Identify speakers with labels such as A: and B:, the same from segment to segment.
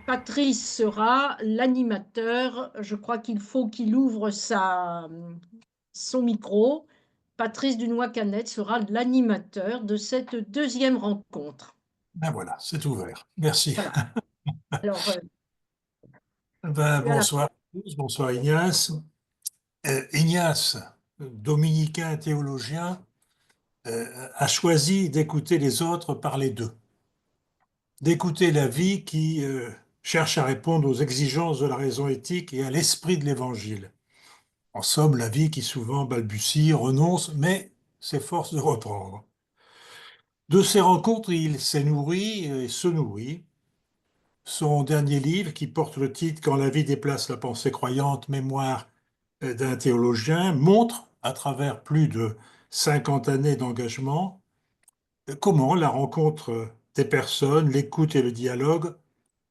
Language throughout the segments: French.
A: Patrice sera l'animateur. Je crois qu'il faut qu'il ouvre son micro. Patrice Dunois-Canette sera l'animateur de cette deuxième rencontre.
B: Ben voilà, c'est ouvert. Merci.
A: Voilà. Alors,
B: Ben,
A: tu as la
B: bonsoir à tous, bonsoir Ignace. Ignace, dominicain théologien, a choisi d'écouter les autres parler d'eux, d'écouter la vie qui cherche à répondre aux exigences de la raison éthique et à l'esprit de l'Évangile. En somme, la vie qui souvent balbutie, renonce, mais s'efforce de reprendre. De ces rencontres, il s'est nourri et se nourrit. Son dernier livre, qui porte le titre Quand la vie déplace la pensée croyante, mémoire d'un théologien, montre, à travers plus de 50 années d'engagement, comment la rencontre des personnes, l'écoute et le dialogue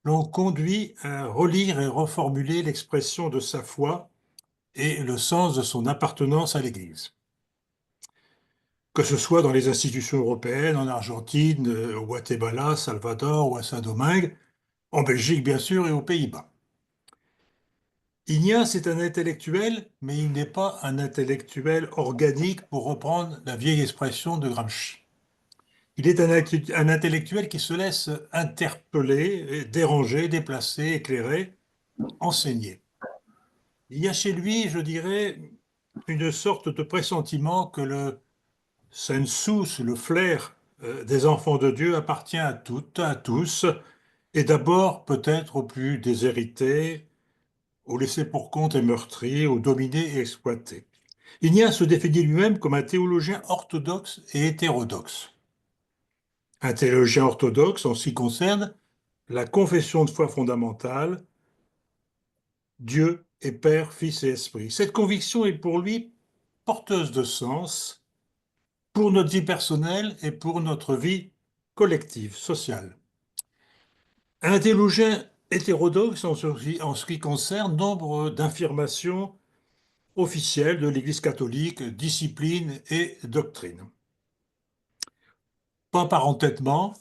B: l'ont conduit à relire et reformuler l'expression de sa foi et le sens de son appartenance à l'Église. Que ce soit dans les institutions européennes, en Argentine, au Guatemala, Salvador ou à Saint-Domingue, en Belgique bien sûr et aux Pays-Bas. Ignace est un intellectuel, mais il n'est pas un intellectuel organique, pour reprendre la vieille expression de Gramsci. Il est un intellectuel qui se laisse interpeller, déranger, déplacer, éclairer, enseigner. Il y a chez lui, je dirais, une sorte de pressentiment que le sensus, le flair des enfants de Dieu appartient à toutes, à tous, et d'abord peut-être aux plus déshérités, aux laissés pour compte et meurtris, aux dominés et exploités. Ignace se définit lui-même comme un théologien orthodoxe et hétérodoxe. Un théologien orthodoxe en ce qui concerne la confession de foi fondamentale, Dieu est Père, Fils et Esprit. Cette conviction est pour lui porteuse de sens pour notre vie personnelle et pour notre vie collective, sociale. Un théologien hétérodoxe en ce qui concerne nombre d'affirmations officielles de l'Église catholique, discipline et doctrine. Pas par entêtement,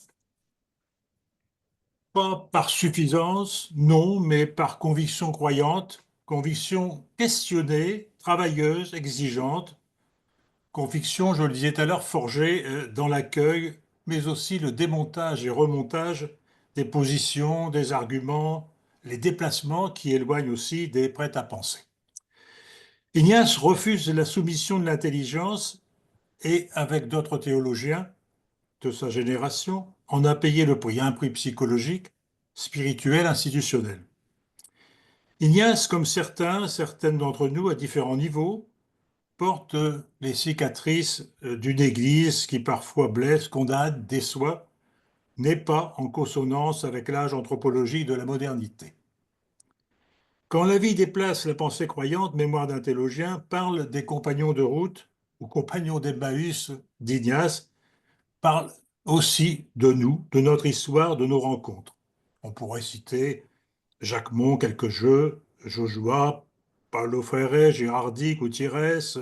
B: pas par suffisance, non, mais par conviction croyante, conviction questionnée, travailleuse, exigeante, conviction, je le disais tout à l'heure, forgée dans l'accueil, mais aussi le démontage et remontage des positions, des arguments, les déplacements qui éloignent aussi des prêts-à-penser. Ignace refuse la soumission de l'intelligence et, avec d'autres théologiens de sa génération, en a payé le prix, un prix psychologique, spirituel, institutionnel. Ignace, comme certaines d'entre nous à différents niveaux, porte les cicatrices d'une Église qui parfois blesse, condamne, déçoit, n'est pas en consonance avec l'âge anthropologique de la modernité. Quand la vie déplace la pensée croyante, mémoire d'un théologien parle des compagnons de route ou compagnons d'Emmaüs d'Ignace, parle aussi de nous, de notre histoire, de nos rencontres. On pourrait citer Jacques Mon, quelques jeux, Joshua, Paulo Freire, Girardi, Gutiérrez,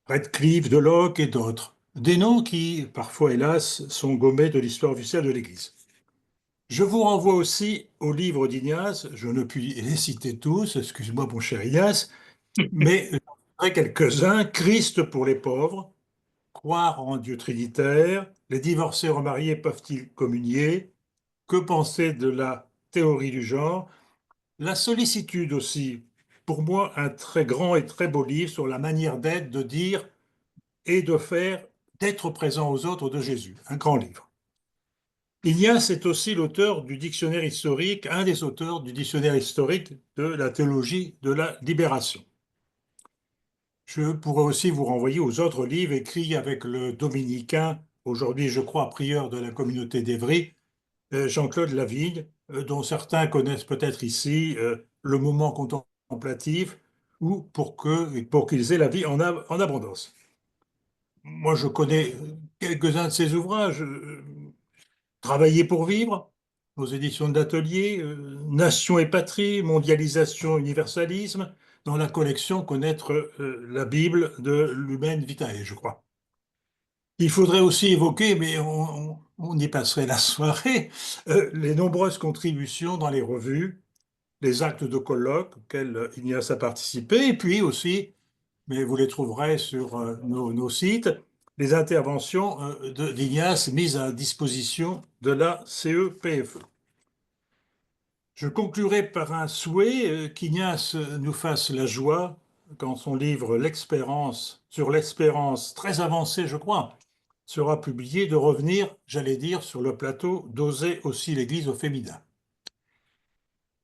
B: Redcliffe, Deloc et d'autres. Des noms qui, parfois hélas, sont gommés de l'histoire officielle de l'Église. Je vous renvoie aussi au livre d'Ignace, je ne puis les citer tous, excuse-moi mon cher Ignace, mais j'en citerai quelques-uns. Christ pour les pauvres, Croire en Dieu trinitaire, les divorcés remariés peuvent-ils communier? Que penser de la théorie du genre? La sollicitude aussi, pour moi, un très grand et très beau livre sur la manière d'être, de dire et de faire, d'être présent aux autres de Jésus. Un grand livre. Ignace est aussi l'auteur du dictionnaire historique, un des auteurs du dictionnaire historique de la théologie de la libération. Je pourrais aussi vous renvoyer aux autres livres écrits avec le dominicain, aujourd'hui je crois prieur de la communauté d'Évry, Jean-Claude Lavigne, dont certains connaissent peut-être ici Le moment contemplatif, ou pour qu'ils aient la vie en abondance. Moi, je connais quelques-uns de ses ouvrages. Travailler pour vivre, aux éditions de l'Atelier, Nation et patrie, mondialisation, universalisme, dans la collection Connaître la Bible de Lumen Vitae, je crois. Il faudrait aussi évoquer, mais on y passerait la soirée, les nombreuses contributions dans les revues, les actes de colloques auxquels Ignace a participé, et puis aussi, mais vous les trouverez sur nos sites, les interventions d'Ignace mises à disposition de la CEPFE. Je conclurai par un souhait qu'Ignace nous fasse la joie, quand son livre L'Espérance, sur l'espérance très avancée, je crois, sera publié, de revenir, j'allais dire, sur le plateau d'Oser aussi l'Église au féminin.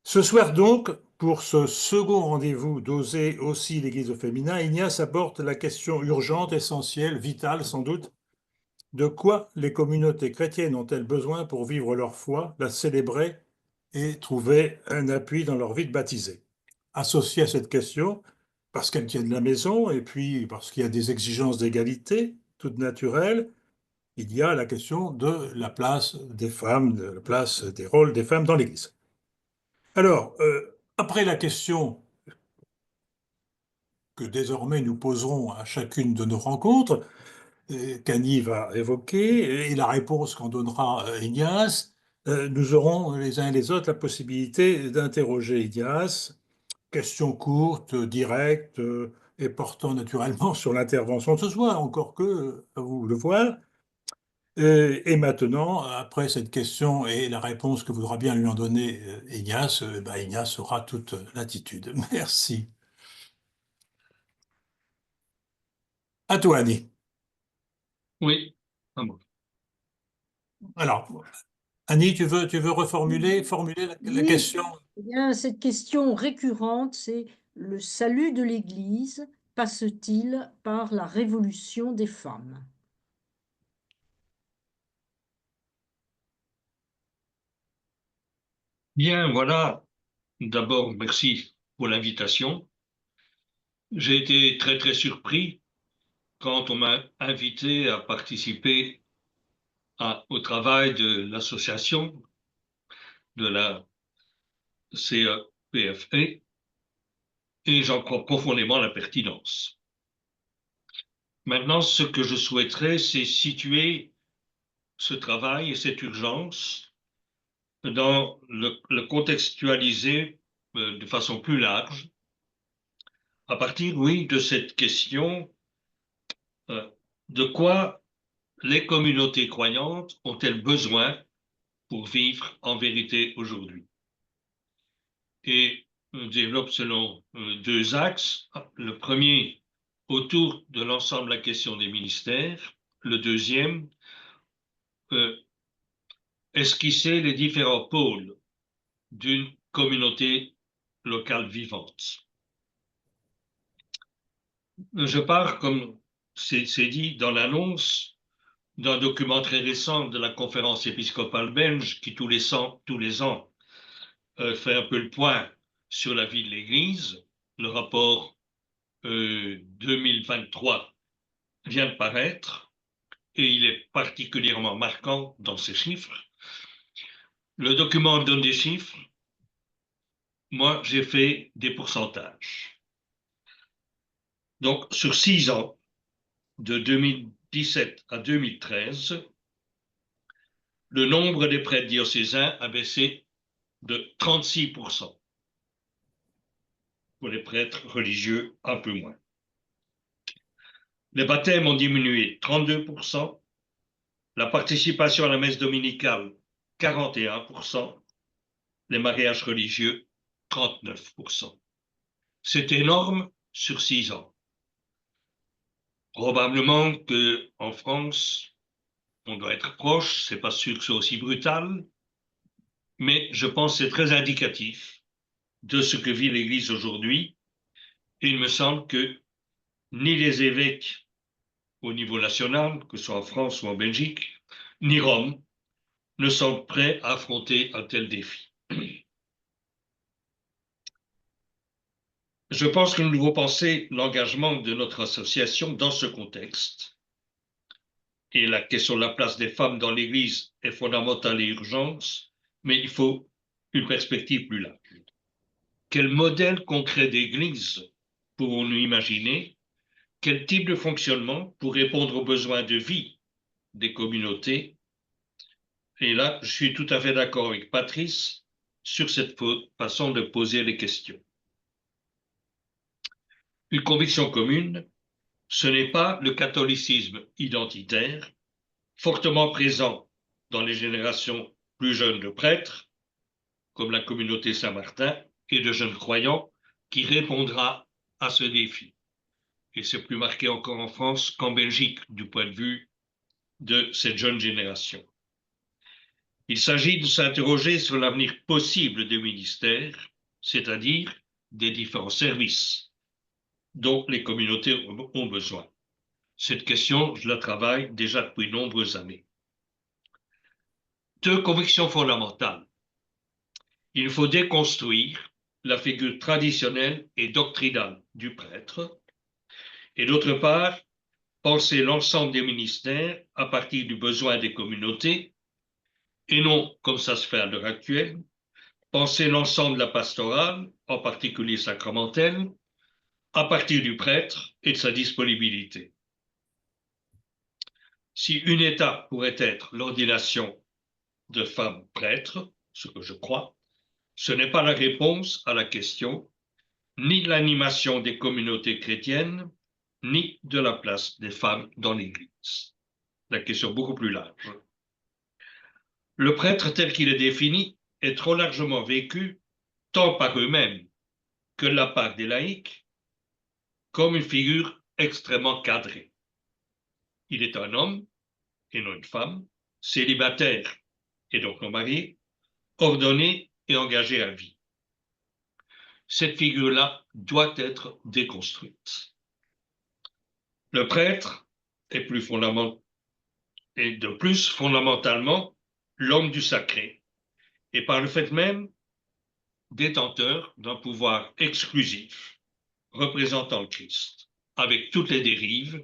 B: Ce soir donc, pour ce second rendez-vous d'Oser aussi l'Église au féminin, Ignace aborde la question urgente, essentielle, vitale sans doute: de quoi les communautés chrétiennes ont-elles besoin pour vivre leur foi, la célébrer et trouver un appui dans leur vie de baptisé? Associé à cette question, parce qu'elle tient de la maison et puis parce qu'il y a des exigences d'égalité toutes naturelles, il y a la question de la place des femmes, de la place des rôles des femmes dans l'Église. Alors, après la question que désormais nous poserons à chacune de nos rencontres, qu'Annie va évoquer, et la réponse qu'en donnera Ignace, nous aurons les uns et les autres la possibilité d'interroger Ignace. Question courte, directe, et portant naturellement sur l'intervention de ce soir, encore que, à vous le voir. Et maintenant, après cette question et la réponse que voudra bien lui en donner Ignace, Ignace aura toute l'attitude. Merci. À toi, Annie.
C: Oui. Ah bon.
B: Alors, Annie, tu veux reformuler, formuler la
A: Oui,
B: question?
A: eh bien, cette question récurrente, c'est: le salut de l'Église passe-t-il par la révolution des femmes?
C: Bien, voilà. D'abord, merci pour l'invitation. J'ai été très, très surpris quand on m'a invité à participer au travail de l'association de la CEPFE, et j'en crois profondément la pertinence. Maintenant, ce que je souhaiterais, c'est situer ce travail et cette urgence dans le contextualiser de façon plus large, à partir, oui, de cette question: de quoi les communautés croyantes ont-elles besoin pour vivre en vérité aujourd'hui? Et on développe selon deux axes. Le premier, autour de l'ensemble de la question des ministères. Le deuxième, esquisser les différents pôles d'une communauté locale vivante. Je pars, comme c'est dit dans l'annonce, d'un document très récent de la conférence épiscopale belge qui tous les ans fait un peu le point sur la vie de l'Église. Le rapport 2023 vient de paraître et il est particulièrement marquant dans ses chiffres. Le document donne des chiffres. Moi, j'ai fait des pourcentages. Donc, sur 6 ans, de 2017 à 2013, le nombre des prêtres diocésains a baissé de 36%. Pour les prêtres religieux, un peu moins. Les baptêmes ont diminué 32%, la participation à la messe dominicale 41%, les mariages religieux 39%. C'est énorme sur 6 ans. Probablement qu'en France, on doit être proche, c'est pas sûr que c'est aussi brutal, mais je pense que c'est très indicatif de ce que vit l'Église aujourd'hui. Et il me semble que ni les évêques au niveau national, que ce soit en France ou en Belgique, ni Rome, ne sont prêts à affronter un tel défi. Je pense que nous devons penser l'engagement de notre association dans ce contexte. Et la question de la place des femmes dans l'Église est fondamentale et urgente, mais il faut une perspective plus large. Quel modèle concret d'Église pouvons-nous imaginer? Quel type de fonctionnement pour répondre aux besoins de vie des communautés Et là, je suis tout à fait d'accord avec Patrice sur cette façon de poser les questions. Une conviction commune, ce n'est pas le catholicisme identitaire, fortement présent dans les générations plus jeunes de prêtres, comme la communauté Saint-Martin, et de jeunes croyants, qui répondra à ce défi. Et c'est plus marqué encore en France qu'en Belgique, du point de vue de cette jeune génération. Il s'agit de s'interroger sur l'avenir possible des ministères, c'est-à-dire des différents services dont les communautés ont besoin. Cette question, je la travaille déjà depuis de nombreuses années. Deux convictions fondamentales. Il faut déconstruire la figure traditionnelle et doctrinale du prêtre, et d'autre part, penser l'ensemble des ministères à partir du besoin des communautés, et non, comme ça se fait à l'heure actuelle, penser l'ensemble de la pastorale, en particulier sacramentelle, à partir du prêtre et de sa disponibilité. Si une étape pourrait être l'ordination de femmes prêtres, ce que je crois, ce n'est pas la réponse à la question ni de l'animation des communautés chrétiennes, ni de la place des femmes dans l'Église. La question est beaucoup plus large. Le prêtre tel qu'il est défini est trop largement vécu, tant par eux-mêmes que de la part des laïcs, comme une figure extrêmement cadrée. Il est un homme et non une femme, célibataire et donc non marié, ordonné et engagé à vie. Cette figure-là doit être déconstruite. Le prêtre est de plus fondamentalement l'homme du sacré, et par le fait même détenteur d'un pouvoir exclusif représentant le Christ, avec toutes les dérives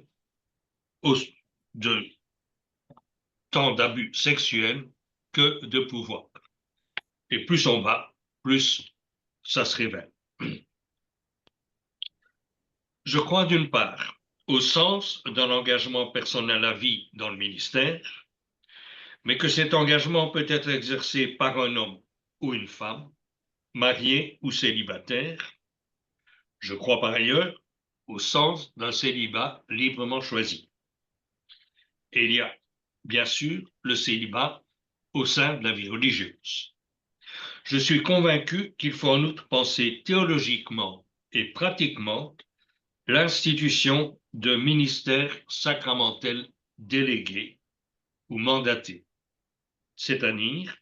C: de tant d'abus sexuels que de pouvoir. Et plus on va, plus ça se révèle. Je crois d'une part au sens d'un engagement personnel à vie dans le ministère, mais que cet engagement peut être exercé par un homme ou une femme, marié ou célibataire. Je crois par ailleurs au sens d'un célibat librement choisi. Et il y a bien sûr le célibat au sein de la vie religieuse. Je suis convaincu qu'il faut en outre penser théologiquement et pratiquement l'institution de ministères sacramentels délégués ou mandatés, c'est-à-dire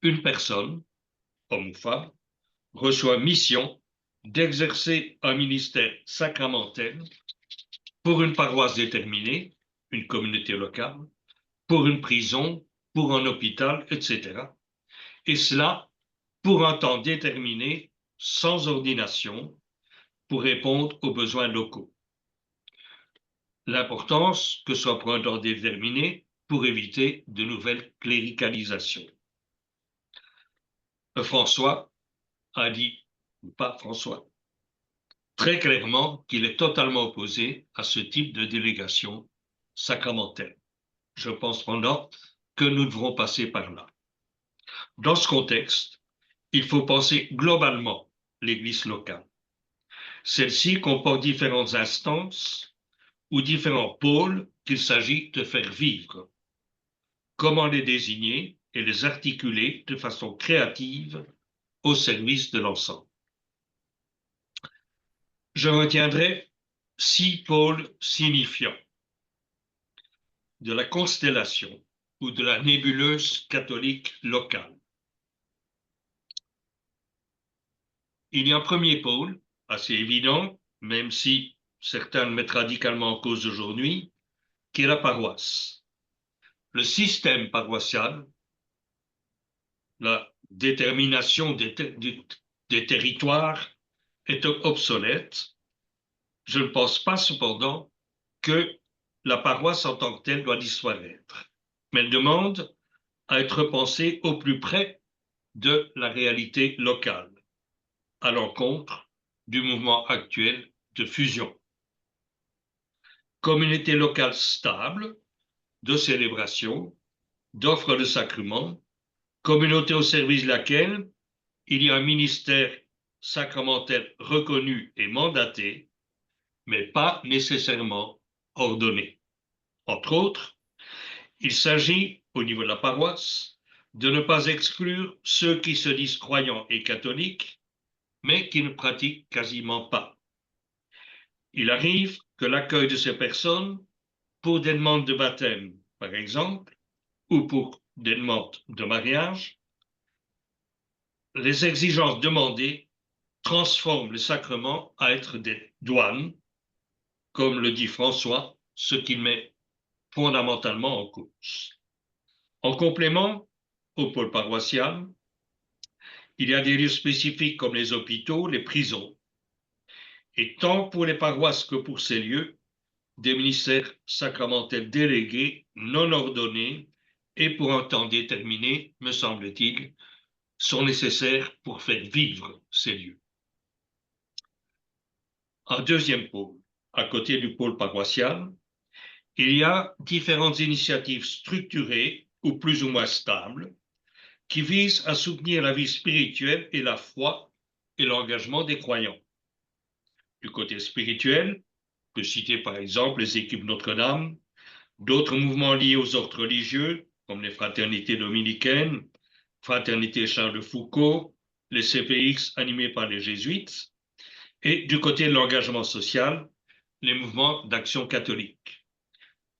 C: une personne, homme ou femme, reçoit mission d'exercer un ministère sacramentel pour une paroisse déterminée, une communauté locale, pour une prison, pour un hôpital, etc. Et cela pour un temps déterminé, sans ordination, pour répondre aux besoins locaux. L'importance que ce soit pour un temps déterminé pour éviter de nouvelles cléricalisations. François a dit, ou pas François, très clairement qu'il est totalement opposé à ce type de délégation sacramentelle. Je pense cependant que nous devrons passer par là. Dans ce contexte, il faut penser globalement l'Église locale. Celle-ci comporte différentes instances ou différents pôles qu'il s'agit de faire vivre. Comment les désigner et les articuler de façon créative au service de l'ensemble. Je retiendrai 6 pôles signifiants de la constellation ou de la nébuleuse catholique locale. Il y a un premier pôle, assez évident, même si certains le mettent radicalement en cause aujourd'hui, qui est la paroisse. Le système paroissial, la détermination des territoires est obsolète. Je ne pense pas cependant que la paroisse en tant que telle doit disparaître, mais elle demande à être pensée au plus près de la réalité locale, à l'encontre du mouvement actuel de fusion. Communauté locale stable, de célébration, d'offre de sacrement, communauté au service de laquelle il y a un ministère sacramentel reconnu et mandaté, mais pas nécessairement ordonné. Entre autres, il s'agit, au niveau de la paroisse, de ne pas exclure ceux qui se disent croyants et catholiques, mais qui ne pratiquent quasiment pas. Il arrive que l'accueil de ces personnes, pour des demandes de baptême, par exemple, ou pour des demandes de mariage, les exigences demandées transforment le sacrement à être des douanes, comme le dit François, ce qui met fondamentalement en cause. En complément au pôle paroissial, il y a des lieux spécifiques comme les hôpitaux, les prisons, et tant pour les paroisses que pour ces lieux, des ministères sacramentels délégués, non ordonnés et pour un temps déterminé, me semble-t-il, sont nécessaires pour faire vivre ces lieux. En deuxième pôle, à côté du pôle paroissial, il y a différentes initiatives structurées ou plus ou moins stables qui visent à soutenir la vie spirituelle et la foi et l'engagement des croyants. Du côté spirituel, on peut citer par exemple les équipes Notre-Dame, d'autres mouvements liés aux ordres religieux, comme les fraternités dominicaines, Fraternité Charles de Foucault, les CPX animés par les jésuites, et du côté de l'engagement social, les mouvements d'action catholique.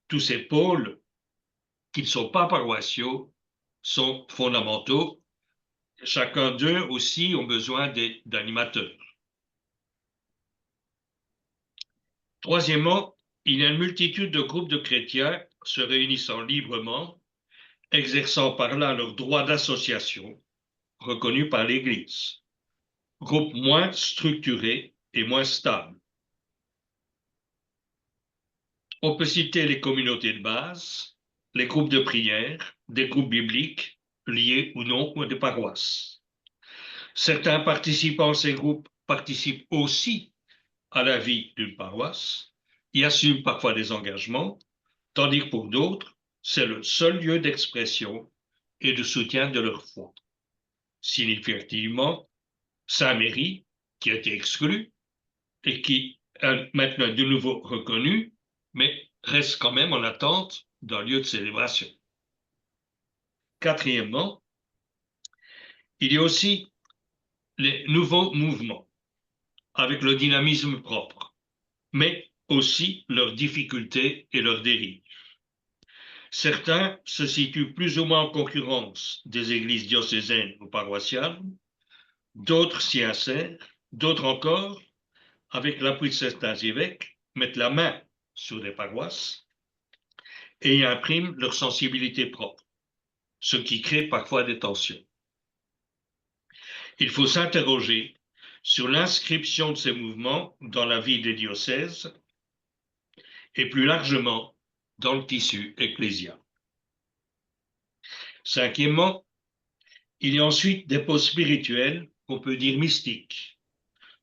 C: Tous ces pôles, qui ne sont pas paroissiaux, sont fondamentaux. Chacun d'eux aussi ont besoin d'animateurs. Troisièmement, il y a une multitude de groupes de chrétiens se réunissant librement, exerçant par là leur droit d'association, reconnu par l'Église. Groupes moins structurés et moins stables. On peut citer les communautés de base, les groupes de prière, des groupes bibliques, liés ou non à des paroisses. Certains participants à ces groupes participent aussi à la vie d'une paroisse, y assument parfois des engagements, tandis que pour d'autres, c'est le seul lieu d'expression et de soutien de leur foi. Significativement, Saint-Méry, qui a été exclu et qui est maintenant de nouveau reconnu, mais reste quand même en attente d'un lieu de célébration. Quatrièmement, il y a aussi les nouveaux mouvements, avec le dynamisme propre, mais aussi leurs difficultés et leurs dérives. Certains se situent plus ou moins en concurrence des églises diocésaines ou paroissiales, d'autres s'y insèrent, d'autres encore, avec l'appui de certains évêques, mettent la main sur les paroisses et y impriment leur sensibilité propre, ce qui crée parfois des tensions. Il faut s'interroger sur l'inscription de ces mouvements dans la vie des diocèses et plus largement dans le tissu ecclésial. Cinquièmement, il y a ensuite des pôles spirituels qu'on peut dire mystiques,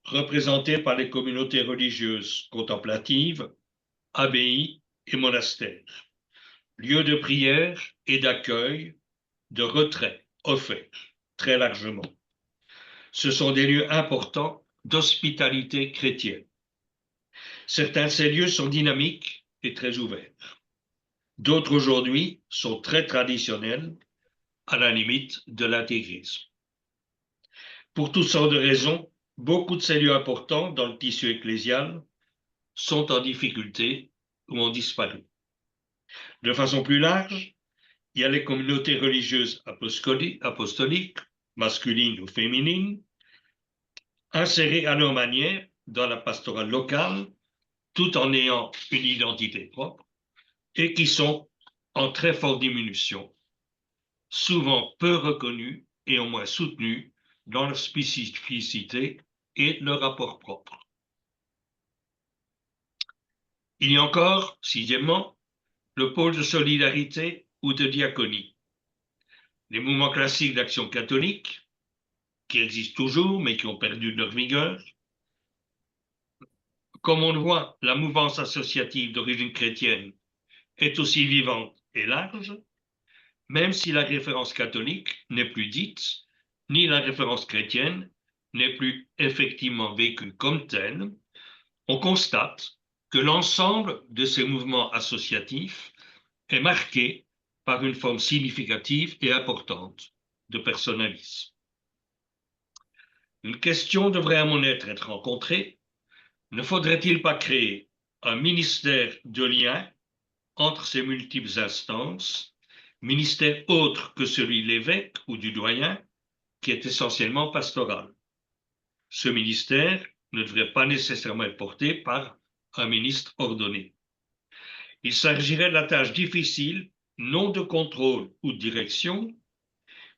C: représentés par les communautés religieuses contemplatives, abbayes et monastères, lieux de prière et d'accueil, de retrait offerts très largement. Ce sont des lieux importants d'hospitalité chrétienne. Certains de ces lieux sont dynamiques et très ouverts. D'autres aujourd'hui sont très traditionnels, à la limite de l'intégrisme. Pour toutes sortes de raisons, beaucoup de ces lieux importants dans le tissu ecclésial sont en difficulté ou ont disparu. De façon plus large, il y a les communautés religieuses apostoliques, masculines ou féminines, insérées à leur manière dans la pastorale locale, tout en ayant une identité propre, et qui sont en très forte diminution, souvent peu reconnues et au moins soutenues dans leur spécificité et leur rapport propre. Il y a encore, sixièmement, le pôle de solidarité ou de diaconie. Les mouvements classiques d'action catholique, qui existent toujours mais qui ont perdu de leur vigueur. Comme on le voit, la mouvance associative d'origine chrétienne est aussi vivante et large, même si la référence catholique n'est plus dite, ni la référence chrétienne n'est plus effectivement vécue comme telle, on constate que l'ensemble de ces mouvements associatifs est marqué par une forme significative et importante de personnalisme. Une question devrait à mon avis être rencontrée. Ne faudrait-il pas créer un ministère de lien entre ces multiples instances, ministère autre que celui de l'évêque ou du doyen, qui est essentiellement pastoral? Ce ministère ne devrait pas nécessairement être porté par un ministre ordonné. Il s'agirait de la tâche difficile, non de contrôle ou de direction,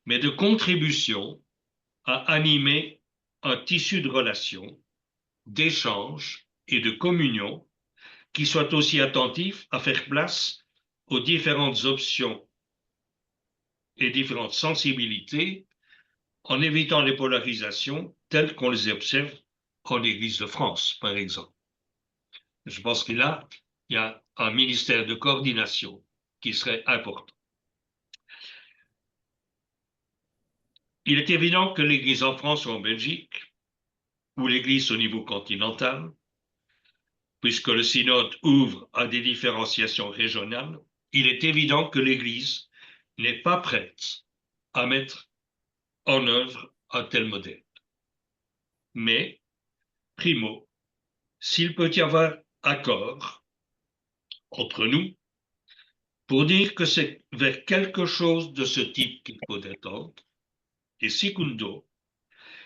C: mais de contribution à animer un tissu de relations, d'échanges et de communion qui soit aussi attentif à faire place aux différentes options et différentes sensibilités en évitant les polarisations telles qu'on les observe en l'Église de France, par exemple. Je pense qu'il y a un ministère de coordination qui serait important. Il est évident que l'Église en France ou en Belgique, ou l'Église au niveau continental, puisque le synode ouvre à des différenciations régionales, il est évident que l'Église n'est pas prête à mettre en œuvre un tel modèle. Mais, primo, s'il peut y avoir accord entre nous pour dire que c'est vers quelque chose de ce type qu'il faut attendre, et secundo,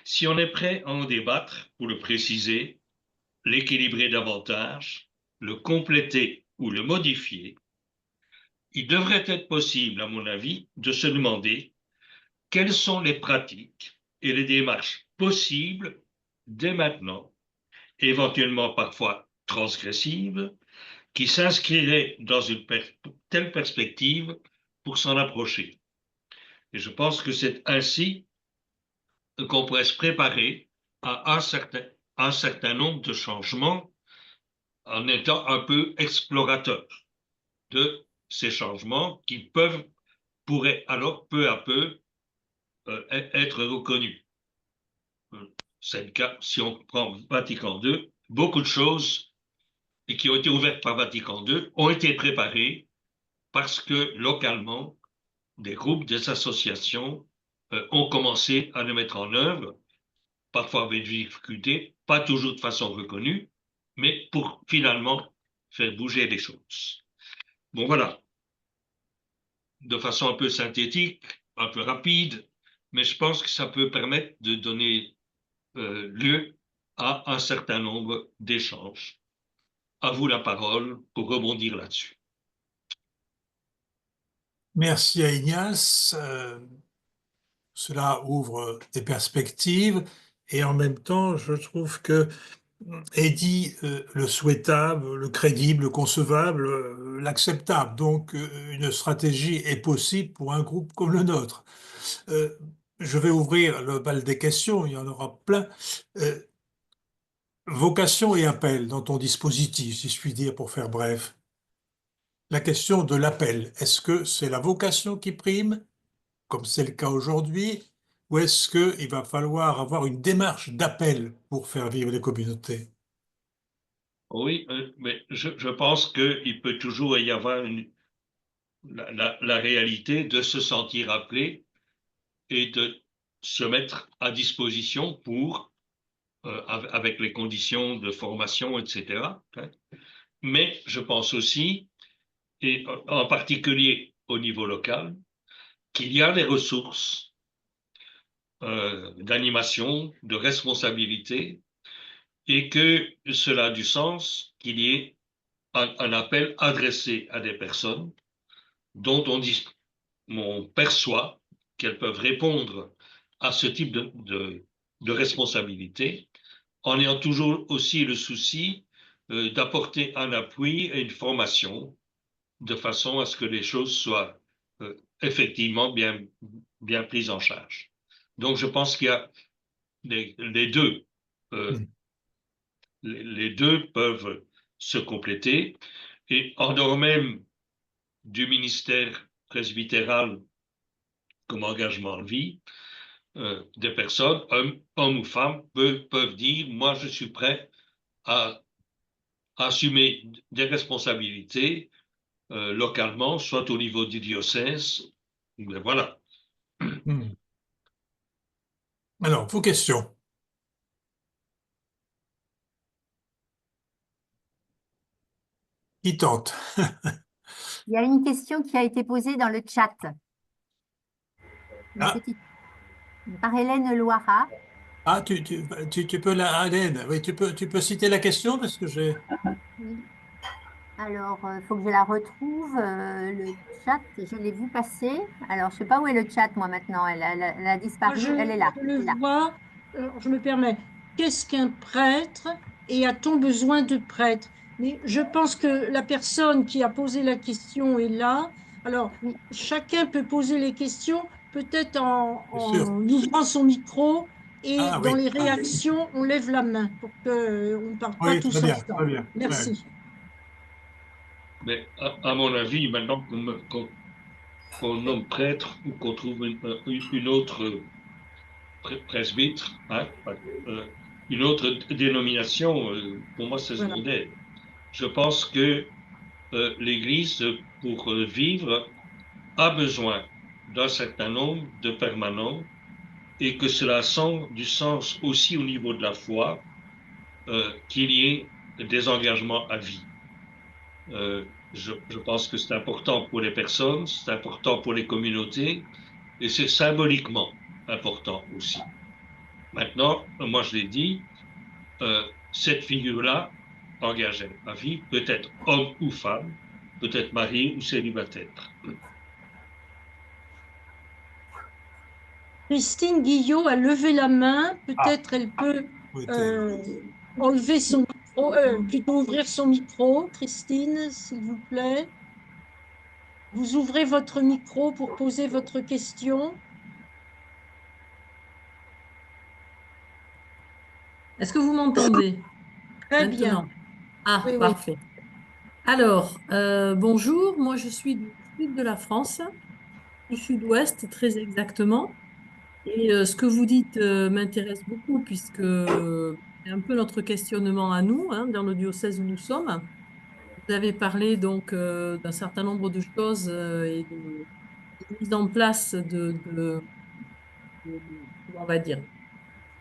C: si on est prêt à en débattre pour le préciser, l'équilibrer davantage, le compléter ou le modifier, il devrait être possible, à mon avis, de se demander quelles sont les pratiques et les démarches possibles dès maintenant, éventuellement parfois transgressives, qui s'inscriraient dans une telle perspective pour s'en approcher. Et je pense que c'est ainsi qu'on pourrait se préparer à un certain nombre de changements en étant un peu explorateur de ces changements qui pourraient alors peu à peu être reconnus. C'est le cas, si on prend Vatican II, beaucoup de choses et qui ont été ouvertes par Vatican II ont été préparées parce que localement, des groupes, des associations ont commencé à le mettre en œuvre, parfois avec des difficultés, pas toujours de façon reconnue, mais pour finalement faire bouger les choses. Bon, voilà, de façon un peu synthétique, un peu rapide, mais je pense que ça peut permettre de donner lieu à un certain nombre d'échanges. À vous la parole pour rebondir là-dessus.
B: Merci à Ignace. Cela ouvre des perspectives et en même temps, je trouve que Eddy le souhaitable, le crédible, le concevable, l'acceptable. Donc, une stratégie est possible pour un groupe comme le nôtre. Je vais ouvrir le bal des questions, il y en aura plein. Vocation et appel dans ton dispositif, si je puis dire, pour faire bref. La question de l'appel, est-ce que c'est la vocation qui prime, comme c'est le cas aujourd'hui, ou est-ce qu'il va falloir avoir une démarche d'appel pour faire vivre les communautés?
C: Oui, mais je pense qu'il peut toujours y avoir la réalité de se sentir appelé et de se mettre à disposition pour, avec les conditions de formation, etc. Mais je pense aussi, et en particulier au niveau local, qu'il y a des ressources d'animation, de responsabilité, et que cela a du sens qu'il y ait un appel adressé à des personnes dont on perçoit qu'elles peuvent répondre à ce type de responsabilité, en ayant toujours aussi le souci d'apporter un appui et une formation de façon à ce que les choses soient effectivement bien prises en charge. Donc je pense qu'il y a les deux. Les deux peuvent se compléter et en dehors même du ministère presbytéral comme engagement en vie, des personnes, hommes ou femmes, peuvent dire, moi je suis prêt à assumer des responsabilités localement, soit au niveau du diocèse. Ben voilà.
B: Hmm. Alors, vos questions. Qui tente?
D: Il y a une question qui a été posée dans le chat.
B: Ah.
D: Par Hélène Loira.
B: Ah, tu peux Hélène, oui, tu peux citer la question parce que j'ai.
D: Oui. Alors, il faut que je la retrouve. Le chat, je l'ai vu passer. Alors, je ne sais pas où est le chat, moi, maintenant. Elle a
A: Moi,
D: disparu. Elle est là.
A: je le
D: Elle est là.
A: vois, je me permets. Qu'est-ce qu'un prêtre et a-t-on besoin de prêtre? Mais je pense que la personne qui a posé la question est là. Alors,
D: Oui.
A: chacun peut poser les questions, peut-être
B: Bien sûr.
A: en ouvrant son micro et
B: Ah
A: dans
B: oui.
A: les réactions, on lève la main pour qu'on ne parle pas
B: Oui,
A: tous
B: très
A: en
B: bien,
A: même temps.
B: très bien. Ouais.
A: Merci.
C: Mais à mon avis, maintenant qu'on nomme prêtre ou qu'on trouve une autre presbytre, hein, une autre dénomination, pour moi, c'est
A: Voilà.
C: secondaire. Je pense que l'Église, pour vivre, a besoin d'un certain nombre de permanents et que cela a du sens aussi au niveau de la foi, qu'il y ait des engagements à vie. Je pense que c'est important pour les personnes, c'est important pour les communautés et c'est symboliquement important aussi. Maintenant, moi je l'ai dit, cette figure-là, engagée à vie, peut être homme ou femme, peut être marié ou célibataire.
A: Christine Guillot a levé la main.
B: Ah,
A: Peut-être elle peut
B: oui,
A: euh, enlever son micro, plutôt ouvrir son micro. Christine, s'il vous plaît. Vous ouvrez votre micro pour poser votre question.
E: Est-ce que vous m'entendez
A: Très bien.
E: maintenant? Ah,
A: Oui, oui.
E: parfait. Alors, bonjour, moi je suis du sud de la France, du sud-ouest très exactement. Et ce que vous dites m'intéresse beaucoup puisque c'est un peu notre questionnement à nous, hein, dans le diocèse où nous sommes. Vous avez parlé donc d'un certain nombre de choses et de mise en place comment on va dire,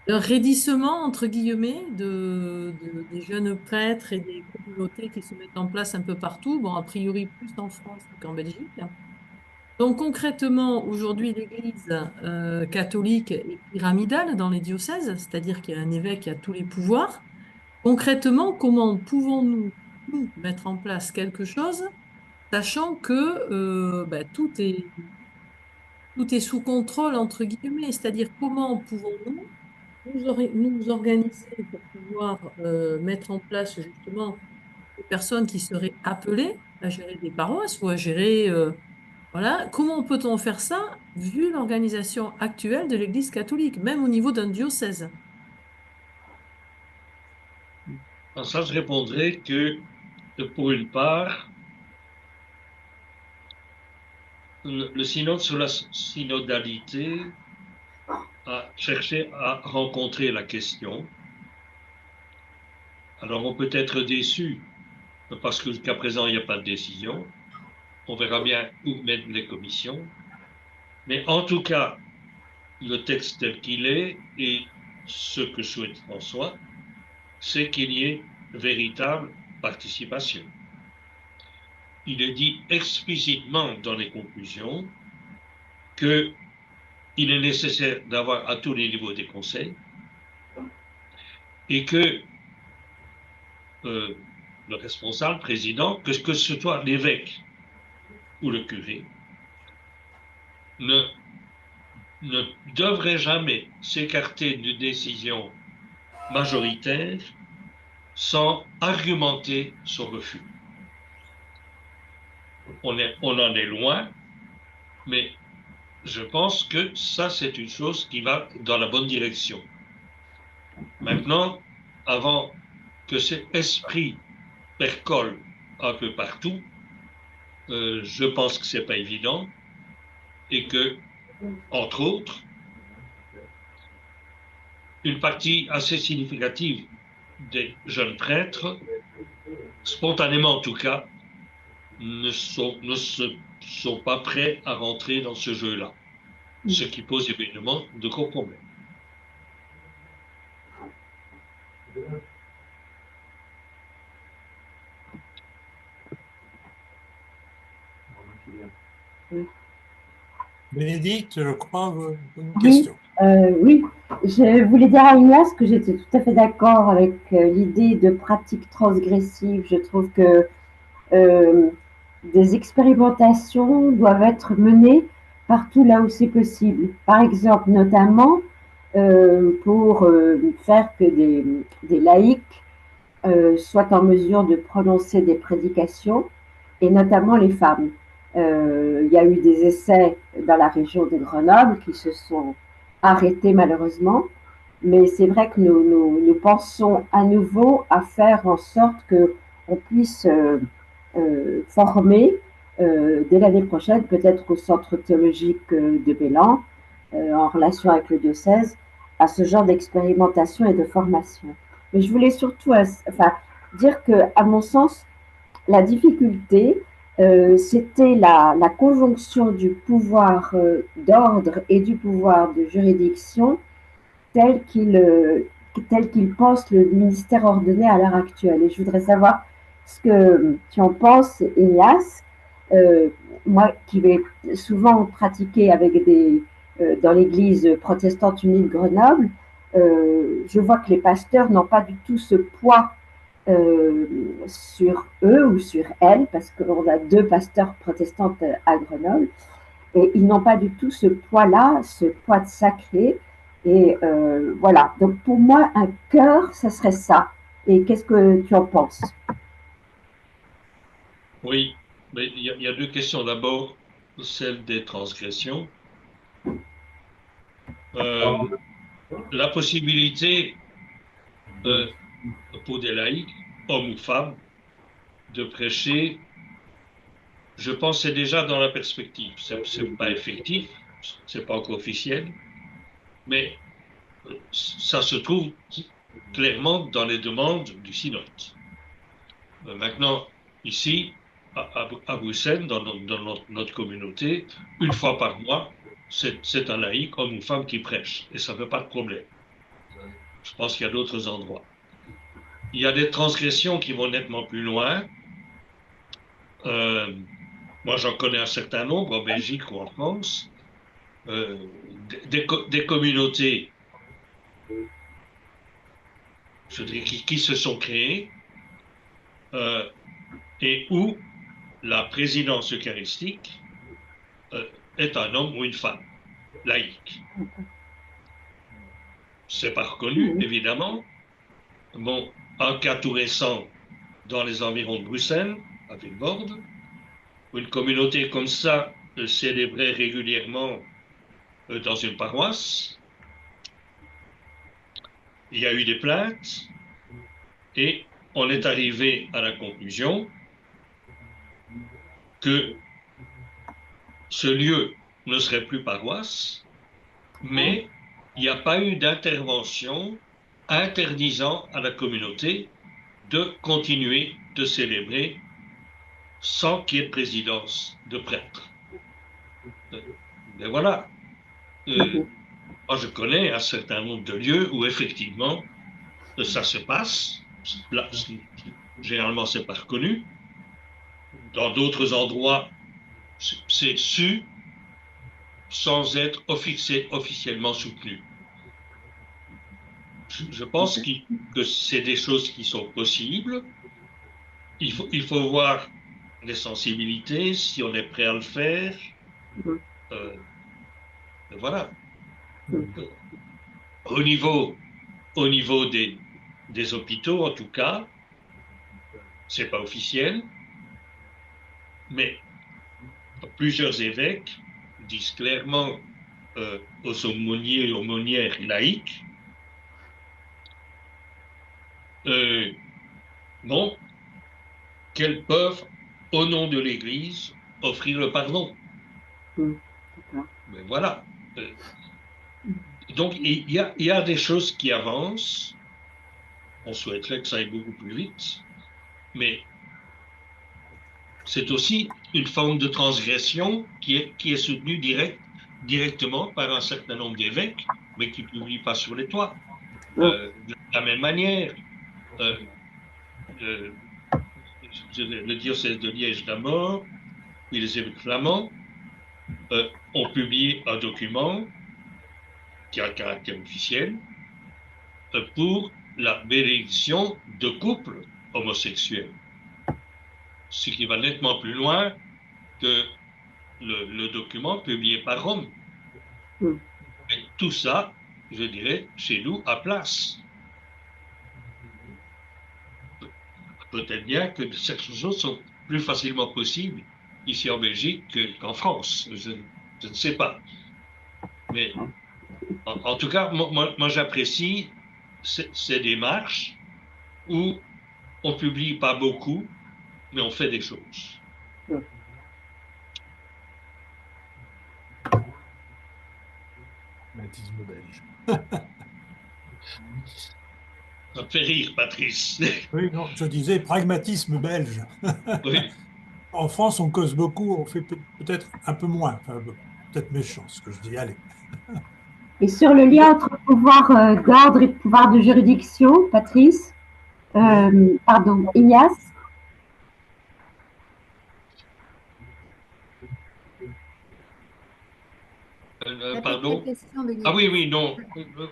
E: un raidissement, entre guillemets, des jeunes prêtres et des communautés qui se mettent en place un peu partout. Bon, a priori, plus en France qu'en Belgique. Donc, concrètement, aujourd'hui, l'Église catholique est pyramidale dans les diocèses, c'est-à-dire qu'il y a un évêque qui a tous les pouvoirs. Concrètement, comment pouvons-nous, nous, mettre en place quelque chose, sachant que tout est sous contrôle, entre guillemets, c'est-à-dire comment pouvons-nous nous organiser pour pouvoir mettre en place justement des personnes qui seraient appelées à gérer des paroisses ou à gérer, voilà. Comment peut-on faire ça vu l'organisation actuelle de l'Église catholique, même au niveau d'un diocèse?
C: Alors ça, je répondrai que pour une part, le synode sur la synodalité a cherché à rencontrer la question. Alors on peut être déçu parce que jusqu'à présent, il n'y a pas de décision. On verra bien où mènent les commissions. Mais en tout cas, le texte tel qu'il est et ce que souhaite François, c'est qu'il y ait véritable participation. Il est dit explicitement dans les conclusions qu'il est nécessaire d'avoir à tous les niveaux des conseils et que le responsable, président, que ce soit l'évêque ou le curé, ne devrait jamais s'écarter d'une décision majoritaire sans argumenter son refus. On en est loin, mais je pense que ça, c'est une chose qui va dans la bonne direction. Maintenant, avant que cet esprit percole un peu partout, je pense que ce n'est pas évident et que entre autres, une partie assez significative des jeunes prêtres, spontanément en tout cas, ne sont pas prêts à rentrer dans ce jeu-là, ce qui pose évidemment de gros problèmes.
B: Bénédicte, je crois, une
F: Oui,
B: question.
F: oui, je voulais dire à Ignace que j'étais tout à fait d'accord avec l'idée de pratique transgressive. Je trouve que euh, des expérimentations doivent être menées partout là où c'est possible. Par exemple, notamment pour faire que des laïcs soient en mesure de prononcer des prédications, et notamment les femmes. Il y a eu des essais dans la région de Grenoble qui se sont arrêtés malheureusement, mais c'est vrai que nous pensons à nouveau à faire en sorte qu'on puisse former dès l'année prochaine, peut-être au centre théologique de Bélan, en relation avec le diocèse, à ce genre d'expérimentation et de formation. Mais je voulais surtout dire que, à mon sens, la difficulté, c'était la conjonction du pouvoir d'ordre et du pouvoir de juridiction tel qu'il pense le ministère ordonné à l'heure actuelle. Et je voudrais savoir ce que tu en penses, Ignace. Moi qui vais souvent pratiquer dans l'église protestante unie de Grenoble, je vois que les pasteurs n'ont pas du tout ce poids sur eux ou sur elles, parce qu'on a 2 pasteurs protestantes à Grenoble, et ils n'ont pas du tout ce poids-là, ce poids de sacré. Et voilà, donc pour moi, un cœur, ça serait ça. Et qu'est-ce que tu en penses?
C: Oui, mais il y a deux questions. D'abord, celle des transgressions. La possibilité euh, pour des laïcs, hommes ou femmes, de prêcher, je pense que c'est déjà dans la perspective. C'est pas effectif, c'est pas encore officiel, mais ça se trouve clairement dans les demandes du synode. Maintenant, ici, à Bruxelles, dans notre communauté, une fois par mois, c'est un laïc, homme ou femme, qui prêche, et ça ne fait pas de problème. Je pense qu'il y a d'autres endroits. Il y a des transgressions qui vont nettement plus loin. Euh, Moi, j'en connais un certain nombre en Belgique ou en France, des communautés, je dirais, qui se sont créées euh, et où la présidence eucharistique est un homme ou une femme, laïque. C'est pas reconnu, évidemment. Bon, un cas tout récent dans les environs de Bruxelles, à Vilvoorde, où une communauté comme ça célébrait régulièrement dans une paroisse. Il y a eu des plaintes et on est arrivé à la conclusion que ce lieu ne serait plus paroisse, mais il n'y a pas eu d'intervention interdisant à la communauté de continuer de célébrer sans qu'il y ait de présidence de prêtre. Mais voilà. Moi, je connais un certain nombre de lieux où effectivement ça se passe. Là, généralement, c'est pas reconnu. Dans d'autres endroits, c'est su sans être officiellement soutenu. Je pense que c'est des choses qui sont possibles. Il faut voir les sensibilités, si on est prêt à le faire. Euh, voilà. Au niveau des hôpitaux, en tout cas, c'est pas officiel, mais plusieurs évêques disent clairement aux aumôniers et aumônières laïques, bon, qu'elles peuvent, au nom de l'Église, offrir le pardon. Mais voilà. Donc, il y a des choses qui avancent. On souhaiterait que ça aille beaucoup plus vite, mais c'est aussi une forme de transgression qui est soutenue directement par un certain nombre d'évêques, mais qui ne publient pas sur les toits. De la même manière, euh, euh, le diocèse de Liège d'abord, puis les évêques flamands, ont publié un document qui a un caractère officiel pour la bénédiction de couples homosexuels, ce qui va nettement plus loin que le document publié par Rome. Et tout ça, je dirais, chez nous, à place. Peut-être bien que certaines choses sont plus facilement possibles ici en Belgique qu'en France. Je ne sais pas. Mais en tout cas, moi j'apprécie ces démarches où on publie pas beaucoup, mais on fait des choses.
B: Pragmatisme belge.
C: Ça me fait rire, Patrice.
B: Oui, non, je disais pragmatisme belge.
C: Oui.
B: En France, on cause beaucoup, on fait peut-être un peu moins. Enfin, peut-être méchant ce que je dis. Allez.
F: Et sur le lien entre pouvoir d'ordre et pouvoir de juridiction, Patrice, pardon, Ignace.
C: Pardon.
D: Question,
C: Ah oui, oui, non.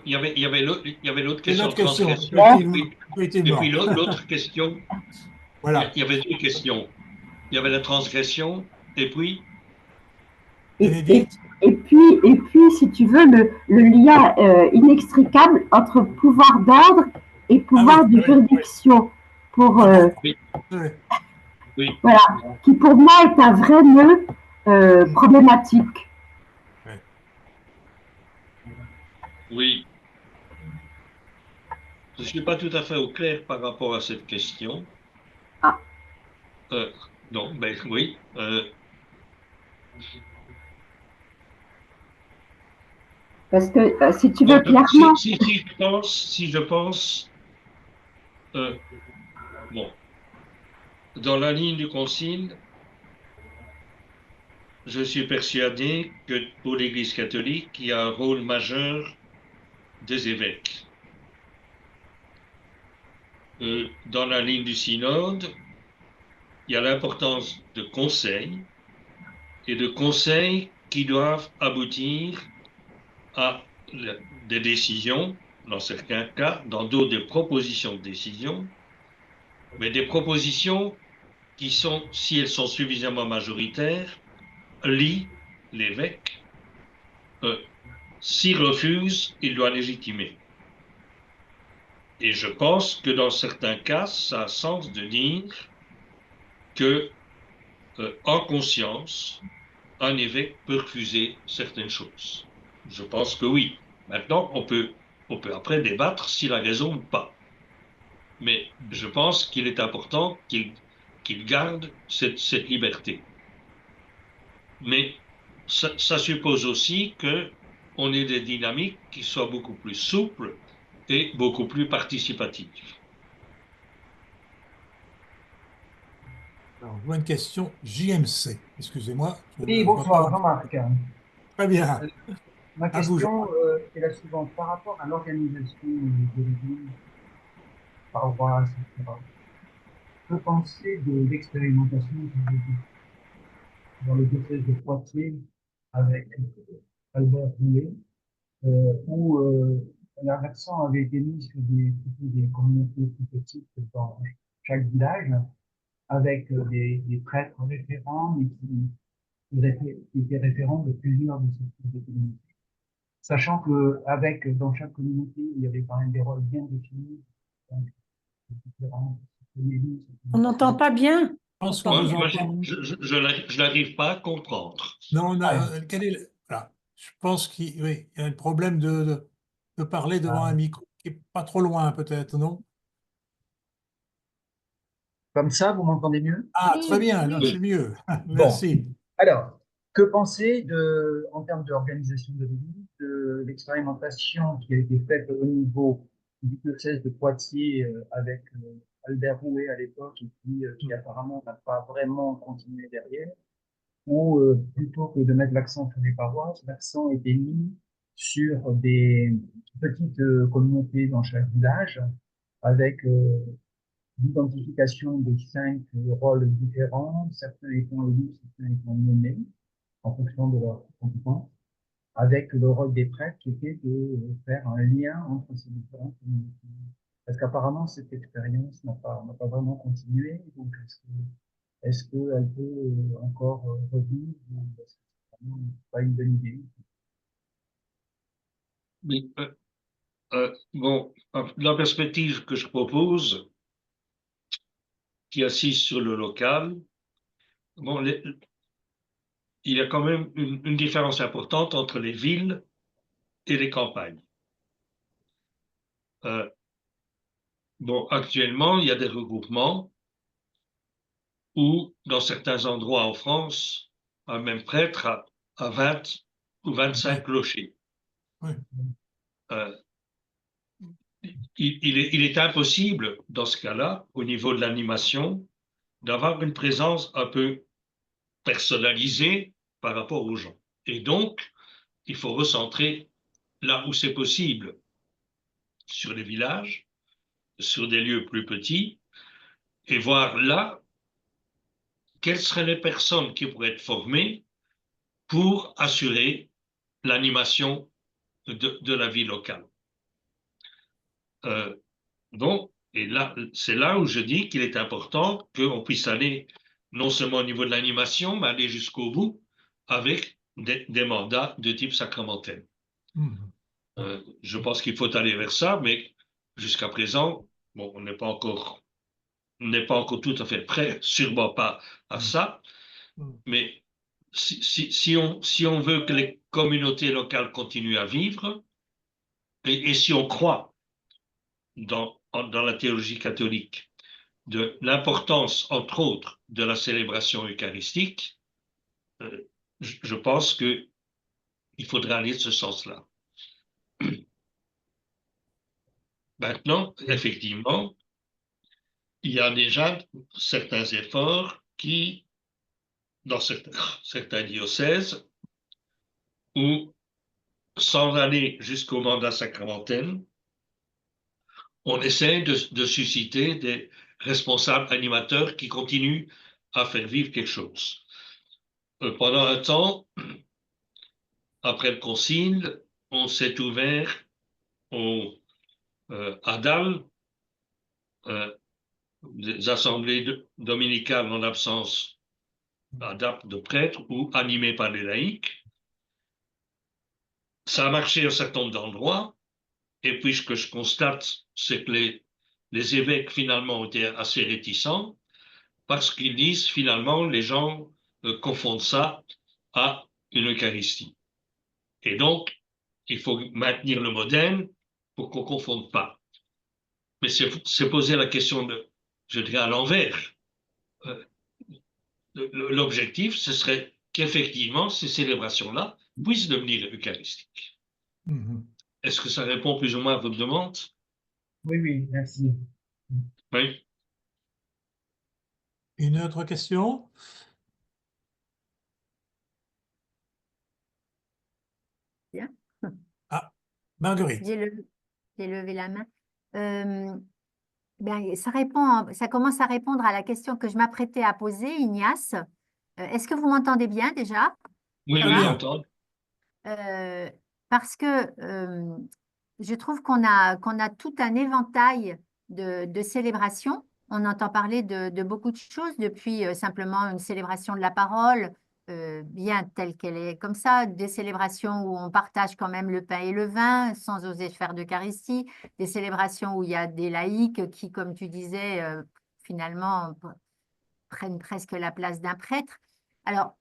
C: Il y avait l'autre
B: Et
C: question,
B: l'autre question,
C: transgression.
B: effectivement.
C: Et puis l'autre question,
B: Voilà.
C: il y avait deux questions. Il y avait la transgression, et puis,
B: Bénédicte,
F: Et puis, si tu veux, le lien inextricable entre pouvoir d'ordre et pouvoir de juridiction, pour,
C: oui, oui,
F: voilà, qui pour moi est un vrai nœud problématique.
C: oui. Je ne suis pas tout à fait au clair par rapport à cette question.
F: Ah.
C: Non, ben oui.
F: Parce que si tu veux
C: Donc,
F: clairement.
C: si je pense, bon, dans la ligne du concile, je suis persuadé que pour l'Église catholique, il y a un rôle majeur des évêques. Dans la ligne du synode, il y a l'importance de conseils et de conseils qui doivent aboutir à des décisions, dans certains cas, dans d'autres des propositions de décision, mais des propositions qui sont, si elles sont suffisamment majoritaires, lient l'évêque. S'il refuse, il doit légitimer. Et je pense que dans certains cas, ça a sens de dire que, en conscience, un évêque peut refuser certaines choses. Je pense que oui. Maintenant, on peut après débattre s'il a raison ou pas. Mais je pense qu'il est important qu'il garde cette liberté. Mais ça suppose aussi qu'on ait des dynamiques qui soient beaucoup plus souples et beaucoup plus participatives.
B: alors, je vois une question JMC. Excusez-moi.
G: Oui, bonsoir Jean-Marc.
B: Très bien.
G: Ma
B: À vous,
G: question est la suivante. Par rapport à l'organisation de l'Église, paroisse, etc., que penser de l'expérimentation que j'ai vue dans le diocèse de Poitiers avec Albert Roulet, où l'accent avait été mis sur des communautés plus petites dans chaque village, avec des prêtres référents, mais qui étaient référents de plusieurs de ces communautés. Sachant que dans chaque communauté, il y avait quand même des rôles bien définis, donc, différents.
A: On n'entend pas bien.
B: Je pense qu'on
C: Moi,
B: vous
C: moi,
B: entend.
C: je n'arrive pas à comprendre.
B: Non, on
G: Ah,
B: a, voilà. Je pense qu'il oui, il y a un problème de parler devant un micro qui n'est pas trop loin, peut-être, non?
G: comme ça, vous m'entendez mieux?
B: Ah,
D: Oui,
B: très bien, là, c'est
D: oui.
B: mieux.
G: Bon,
B: Merci.
G: alors, Que penser en termes d'organisation de l'Église, de l'expérimentation qui a été faite au niveau du diocèse de Poitiers avec Albert Rouet à l'époque, et puis qui apparemment n'a pas vraiment continué derrière, où plutôt que de mettre l'accent sur les paroisses, l'accent était mis sur des petites communautés dans chaque village, avec l'identification de 5 rôles différents, certains étant élus, certains étant nommés, en fonction de leurs compétences, avec le rôle des prêtres qui était de faire un lien entre ces différentes communautés. Parce qu'apparemment, cette expérience n'a pas vraiment continué, donc est-ce qu'elle peut encore revivre, ou est-ce que c'est vraiment pas une bonne idée?
C: Mais, bon, la perspective que je propose, qui assiste sur le local, bon, il y a quand même une différence importante entre les villes et les campagnes. Bon, actuellement, il y a des regroupements où, dans certains endroits en France, un même prêtre a 20 ou 25 clochers.
B: Oui.
C: Il est impossible, dans ce cas-là, au niveau de l'animation, d'avoir une présence un peu personnalisée par rapport aux gens. Et donc, il faut recentrer là où c'est possible sur les villages, sur des lieux plus petits, et voir là quelles seraient les personnes qui pourraient être formées pour assurer l'animation de la vie locale. Bon, et là, c'est là où je dis qu'il est important qu'on puisse aller non seulement au niveau de l'animation, mais aller jusqu'au bout avec des mandats de type sacramentel. Je pense qu'il faut aller vers ça, mais jusqu'à présent, bon, on n'est pas encore tout à fait prêt, sûrement pas à ça, mais si on veut que les communautés locales continuent à vivre, et si on croit dans la théologie catholique de l'importance, entre autres, de la célébration eucharistique, je pense qu'il faudrait aller de ce sens-là. Maintenant, effectivement, il y a déjà certains efforts qui, dans certains diocèses, où, sans aller jusqu'au mandat sacramentel, on essaie de susciter des responsables animateurs qui continuent à faire vivre quelque chose. Pendant un temps, après le concile, on s'est ouvert à Dal, des assemblées dominicales en absence de prêtres ou animées par les laïcs. Ça a marché à un certain nombre d'endroits, et puis ce que je constate, c'est que les évêques finalement ont été assez réticents, parce qu'ils disent finalement les gens confondent ça à une Eucharistie. Et donc, il faut maintenir le modèle pour qu'on ne confonde pas. Mais c'est poser la question, je dirais, à l'envers. L'objectif, ce serait qu'effectivement, ces célébrations-là puissent devenir eucharistiques. Est-ce que ça répond plus ou moins à votre demande?
G: Oui, oui, merci.
C: Oui.
B: Une autre question?
D: Bien.
B: Ah, Marguerite.
D: J'ai levé la main. Ben, ça commence à répondre à la question que je m'apprêtais à poser, Ignace. Est-ce que vous m'entendez bien déjà?
C: Oui,
D: Ça
C: oui,
D: va?
C: j'entends.
D: Parce que je trouve qu'on a tout un éventail de célébrations. On entend parler de beaucoup de choses, depuis simplement une célébration de la parole, bien telle qu'elle est comme ça, des célébrations où on partage quand même le pain et le vin sans oser faire d'Eucharistie, des célébrations où il y a des laïcs qui, comme tu disais, finalement prennent presque la place d'un prêtre. Alors,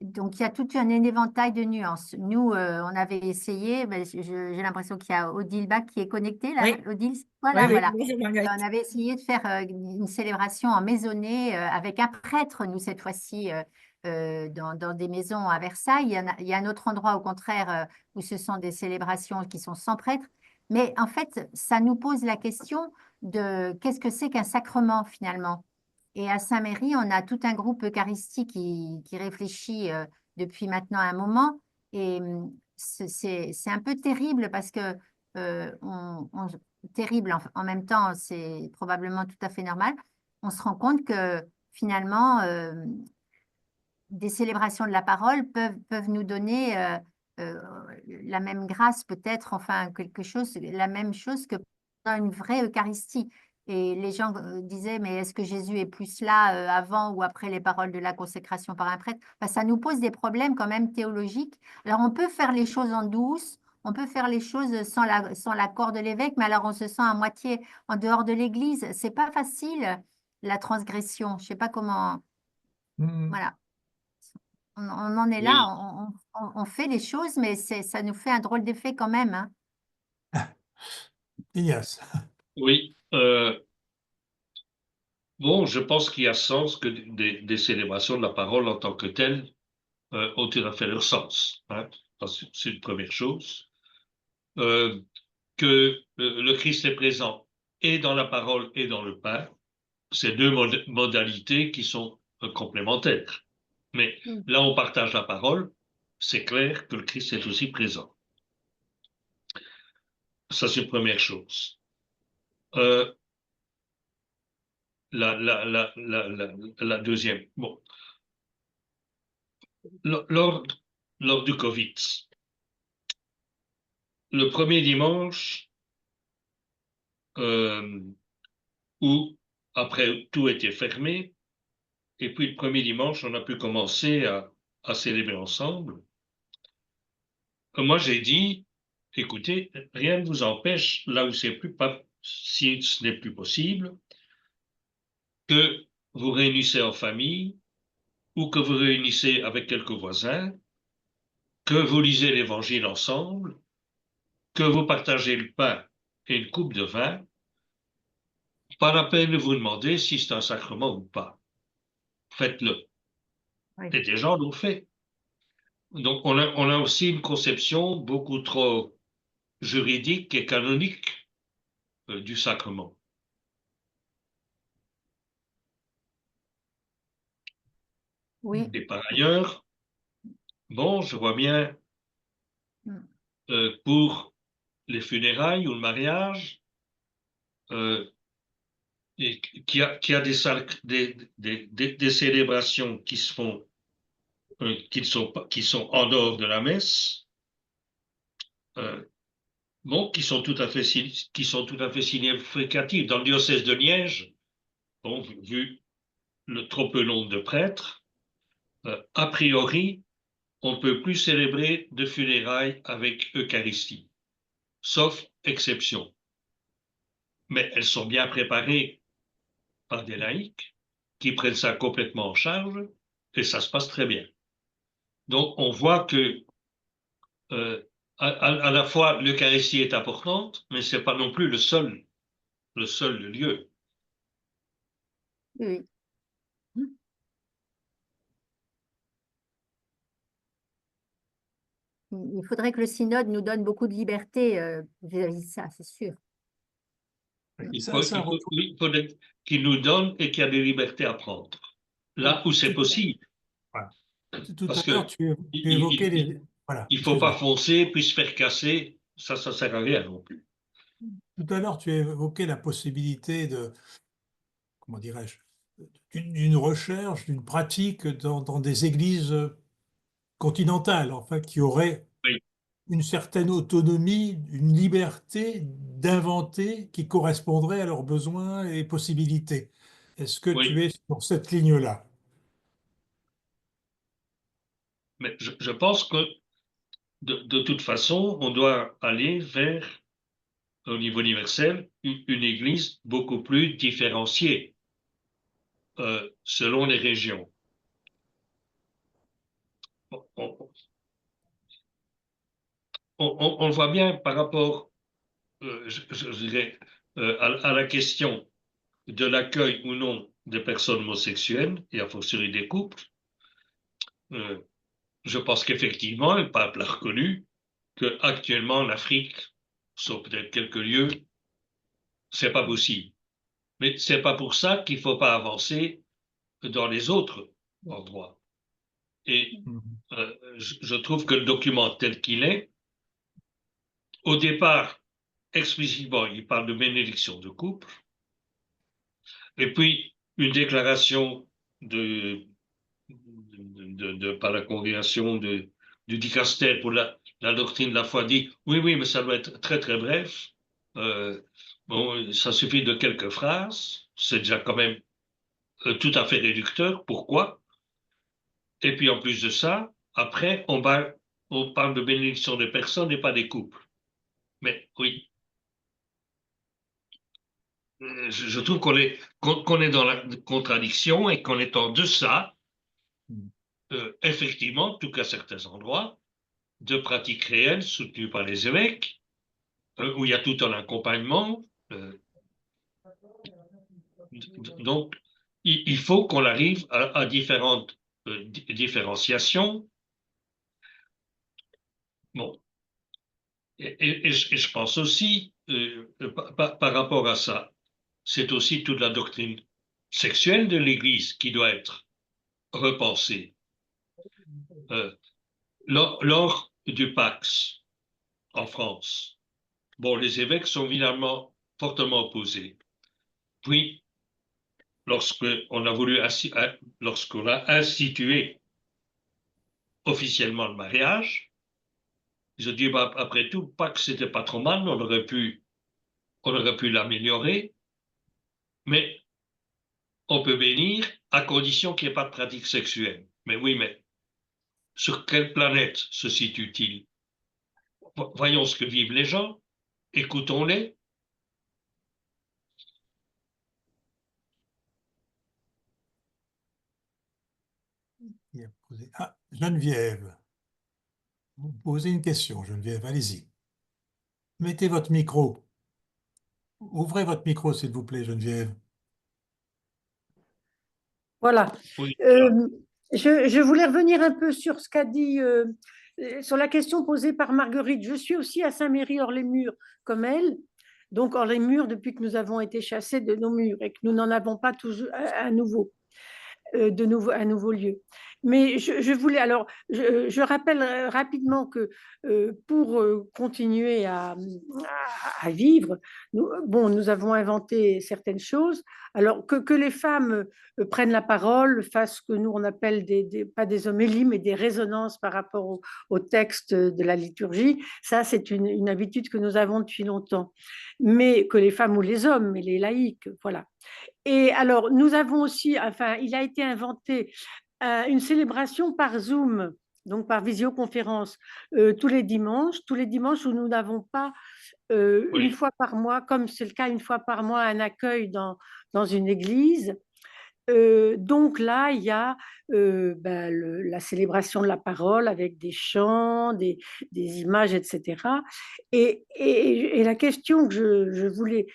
D: donc, il y a tout un éventail de nuances. Nous, on avait essayé, ben, j'ai l'impression qu'il y a Odile Bach qui est connectée, là.
H: Oui.
D: Odile, voilà,
H: Oui,
D: voilà.
H: bonjour Marguerite.
D: On avait essayé de faire une célébration en maisonnée avec un prêtre, nous, cette fois-ci, dans des maisons à Versailles. Il y a un autre endroit, au contraire, où ce sont des célébrations qui sont sans prêtre. Mais en fait, ça nous pose la question de qu'est-ce que c'est qu'un sacrement finalement. Et à Saint-Méry, on a tout un groupe eucharistique qui réfléchit depuis maintenant un moment. Et c'est un peu terrible parce que terrible en même temps, c'est probablement tout à fait normal. On se rend compte que finalement, des célébrations de la parole peuvent nous donner euh, la même grâce peut-être, enfin quelque chose, la même chose que dans une vraie Eucharistie. Et les gens disaient, mais est-ce que Jésus est plus là avant ou après les paroles de la consécration par un prêtre? Enfin, ça nous pose des problèmes quand même théologiques. Alors on peut faire les choses en douce, on peut faire les choses sans l'accord de l'évêque, mais alors on se sent à moitié en dehors de l'Église. C'est pas facile, la transgression. Je sais pas comment. Voilà. On en est là,
C: Oui,
D: on fait les choses, mais ça nous fait un drôle d'effet quand même, hein.
B: Ignace.
C: oui. Bon, je pense qu'il y a sens que des célébrations de la parole en tant que telles ont tout à fait leur sens, hein. C'est une première chose. Que le Christ est présent et dans la parole et dans le pain, c'est deux modalités qui sont complémentaires. Mais
D: Mm.
C: là, on partage la parole, c'est clair que le Christ est aussi présent. Ça, c'est une première chose. Euh, la deuxième, bon, lors, lors du Covid, le premier dimanche euh, où, après, tout était fermé, et puis le premier dimanche, on a pu commencer à célébrer ensemble. Moi, j'ai dit, écoutez, rien ne vous empêche, là où c'est plus pas, si ce n'est plus possible, que vous réunissez en famille ou que vous réunissez avec quelques voisins, que vous lisez l'évangile ensemble, que vous partagez le pain et une coupe de vin. Pas la peine de vous demander si c'est un sacrement ou pas. Faites-le.
D: Oui.
C: Et des gens l'ont fait. Donc, on a aussi une conception beaucoup trop juridique et canonique du sacrement.
D: Oui.
C: Et par ailleurs, bon, je vois bien
D: Mm.
C: pour les funérailles ou le mariage, euh, et qu'il y a des célébrations qui se font, qui sont en dehors de la messe, euh, bon, qui sont tout à fait significatives. Dans le diocèse de Liège, bon, vu le trop peu nombre de prêtres, a priori, on ne peut plus célébrer de funérailles avec Eucharistie, sauf exception. Mais elles sont bien préparées par des laïcs qui prennent ça complètement en charge et ça se passe très bien. Donc on voit que à la fois l'Eucharistie est importante, mais c'est pas non plus le seul lieu.
D: Oui. Mm. Il faudrait que le synode nous donne beaucoup de liberté vis-à-vis de ça, c'est sûr.
C: Il
B: Ça,
C: faut,
B: ça
C: il faut,
B: rejoint-
C: il faut qu'il nous donne et qu'il y a des libertés à prendre. Là où c'est
B: tout,
C: possible,
B: voilà. Tout
C: parce
B: à l'heure,
C: que
B: tu évoquais les. Voilà,
C: il faut pas
B: excuse-moi.
C: foncer puis se faire casser, ça sert à rien non plus.
B: Tout à l'heure, tu évoquais la possibilité de, comment dirais-je, d'une recherche, d'une pratique dans des églises continentales, en fait, qui auraient
C: Oui,
B: une certaine autonomie, une liberté d'inventer qui correspondrait à leurs besoins et possibilités. Est-ce que tu
C: oui,
B: es sur cette ligne-là?
C: mais je pense que de toute façon, on doit aller vers, au niveau universel, une église beaucoup plus différenciée selon les régions. On, on- on le voit bien par rapport, je dirais, à la question de l'accueil ou non des personnes homosexuelles, et a fortiori des couples. je pense qu'effectivement, le pape l'a reconnu, qu'actuellement en Afrique, sauf peut-être quelques lieux, c'est pas possible. Mais c'est pas pour ça qu'il faut pas avancer dans les autres endroits. Et je trouve que le document tel qu'il est, au départ, explicitement, il parle de bénédiction de couple, et puis une déclaration par la congrégation du dicaster pour la doctrine de la foi dit oui, oui, mais ça doit être très, très bref. Bon, ça suffit de quelques phrases, c'est déjà quand même tout à fait réducteur. Pourquoi? Et puis en plus de ça, après, on parle de bénédiction des personnes et pas des couples. Mais oui, je trouve qu'on est dans la contradiction et qu'on est en deçà, effectivement, en tout cas à certains endroits, de pratiques réelles soutenues par les évêques, où il y a tout un accompagnement. Donc, il faut qu'on arrive à différentes différenciations. Bon. Et je pense aussi, par rapport à ça, c'est aussi toute la doctrine sexuelle de l'Église qui doit être repensée. Lors du Pax en France, bon, les évêques sont évidemment fortement opposés. Puis, lorsqu'on a institué officiellement le mariage, ils ont dit, bah, après tout, Pax, c'était pas trop mal, on aurait pu l'améliorer, mais on peut bénir à condition qu'il n'y ait pas de pratique sexuelle. Mais oui, mais sur quelle planète se situe-t-il? Voyons ce que vivent les gens, écoutons-les.
B: Ah, Geneviève, vous posez une question, Geneviève, allez-y. Mettez votre micro. Ouvrez votre micro, s'il vous plaît, Geneviève.
H: Voilà.
C: Oui.
H: Je voulais revenir un peu sur ce qu'a dit, sur la question posée par Marguerite. Je suis aussi à Saint-Méry-Hors-les-Murs comme elle. Donc, Hors-les-Murs, depuis que nous avons été chassés de nos murs et que nous n'en avons pas toujours à nouveau. Un nouveau lieu. Mais je voulais, alors, je rappelle rapidement que pour continuer à vivre, nous avons inventé certaines choses. Alors, que les femmes prennent la parole, fassent ce que nous, on appelle pas des homélies, mais des résonances par rapport au texte de la liturgie, ça, c'est une habitude que nous avons depuis longtemps. Mais que les femmes ou les hommes, mais les laïcs, voilà. Et alors, nous avons aussi, enfin, il a été inventé une célébration par Zoom, donc par visioconférence, tous les dimanches où nous n'avons pas
C: Oui.
H: une fois par mois, comme c'est le cas une fois par mois, un accueil dans une église. Donc là, il y a la célébration de la parole avec des chants, des images, etc. Et la question que je voulais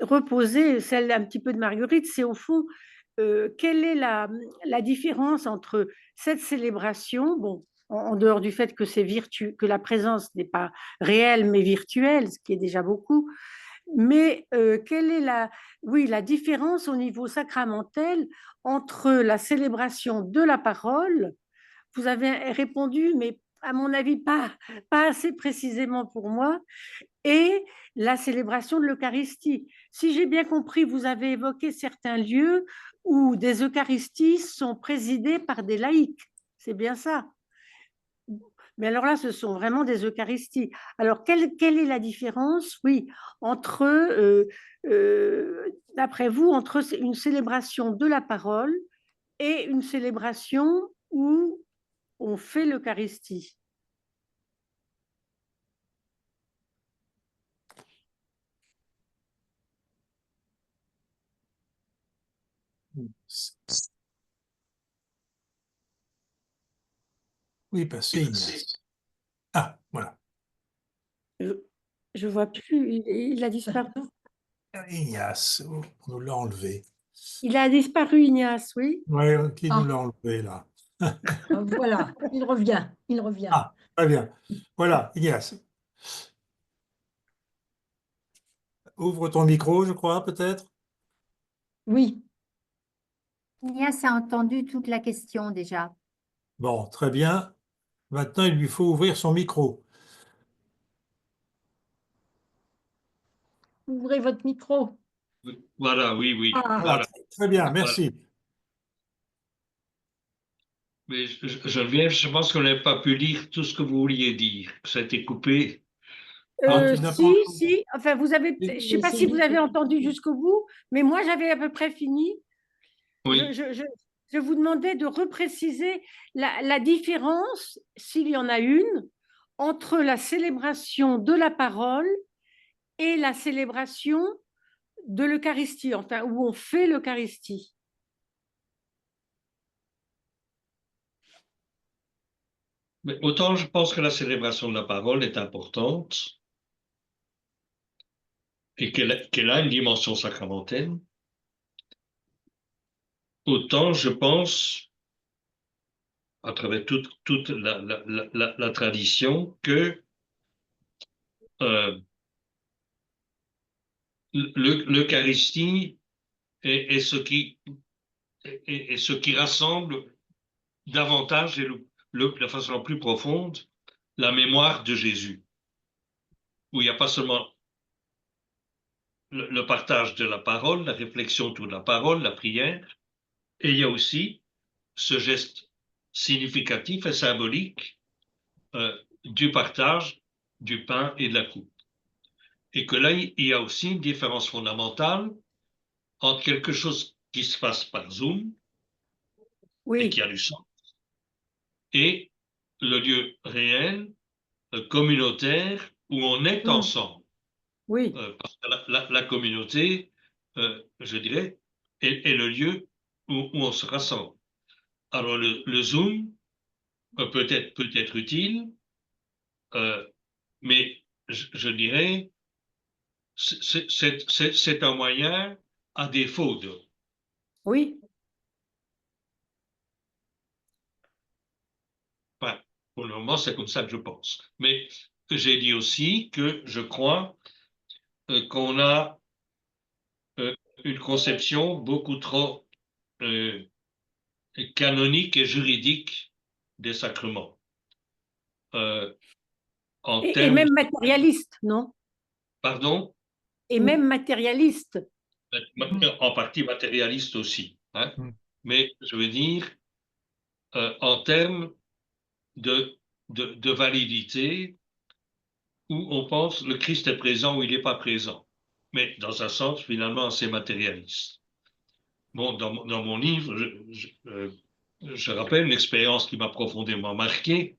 H: reposer, celle un petit peu de Marguerite, c'est au fond, quelle est la différence entre cette célébration, bon, en dehors du fait que que la présence n'est pas réelle mais virtuelle, ce qui est déjà beaucoup, mais quelle est la différence au niveau sacramentel entre la célébration de la parole, vous avez répondu, mais à mon avis, pas assez précisément pour moi, et la célébration de l'Eucharistie. Si j'ai bien compris, vous avez évoqué certains lieux où des Eucharisties sont présidées par des laïcs. C'est bien ça. Mais alors là, ce sont vraiment des Eucharisties. Alors, quelle est la différence, oui, entre, d'après vous, entre une célébration de la parole et une célébration où on fait l'Eucharistie?
B: Oui, passez, Ignace. Ah, voilà.
H: Je ne vois plus, il a disparu.
B: Ignace, on nous l'a enlevé.
H: Il a disparu, Ignace, oui.
B: Oui, qui nous l'a enlevé, là?
A: Voilà, il revient, il revient.
B: Ah, très bien. Voilà, Ignace. Ouvre ton micro, je crois, peut-être.
A: Oui,
D: Ignace a entendu toute la question déjà.
B: Bon, très bien. Maintenant, il lui faut ouvrir son micro.
A: ouvrez votre micro.
C: Voilà, oui, oui,
A: Ah,
B: Voilà,
C: voilà.
B: très bien,
C: Voilà.
B: merci.
C: Mais Geneviève, je pense qu'on n'a pas pu lire tout ce que vous vouliez dire. Ça a été coupé.
B: Ah, tu n'as pas
H: Si,
B: entendu.
H: si, enfin, vous avez, je ne sais pas si vous avez entendu jusqu'au bout, mais moi, j'avais à peu près fini.
C: Oui.
H: Je vous demandais de repréciser la différence, s'il y en a une, entre la célébration de la parole et la célébration de l'Eucharistie, enfin, où on fait l'Eucharistie.
C: Mais autant je pense que la célébration de la parole est importante et qu'elle a une dimension sacramentelle, autant je pense, à travers toute la tradition, que l'Eucharistie est ce qui rassemble davantage et de façon la plus profonde la mémoire de Jésus, où il n'y a pas seulement le partage de la parole, la réflexion autour de la parole, la prière, et il y a aussi ce geste significatif et symbolique du partage du pain et de la coupe. Et que là, il y a aussi une différence fondamentale entre quelque chose qui se passe par Zoom et qui
H: Oui,
C: a du sens, et le lieu réel, communautaire, où on est
H: mm,
C: ensemble.
H: oui,
C: Parce que la communauté, je dirais, est le lieu où on se rassemble. Alors le Zoom peut être utile, mais je dirais, c'est un moyen à défaut de.
H: oui,
C: Enfin, pour le moment, c'est comme ça que je pense. Mais j'ai dit aussi que je crois qu'on a une conception beaucoup trop euh, canonique et juridique des sacrements. En
H: et
C: termes,
H: même matérialiste, non?
C: pardon,
H: Et même matérialiste.
C: en partie matérialiste aussi, hein.
B: Mm.
C: Mais je veux dire, en termes de validité, où on pense le Christ est présent ou il n'est pas présent, mais dans un sens finalement assez matérialiste. Bon, dans mon livre, je rappelle une expérience qui m'a profondément marqué.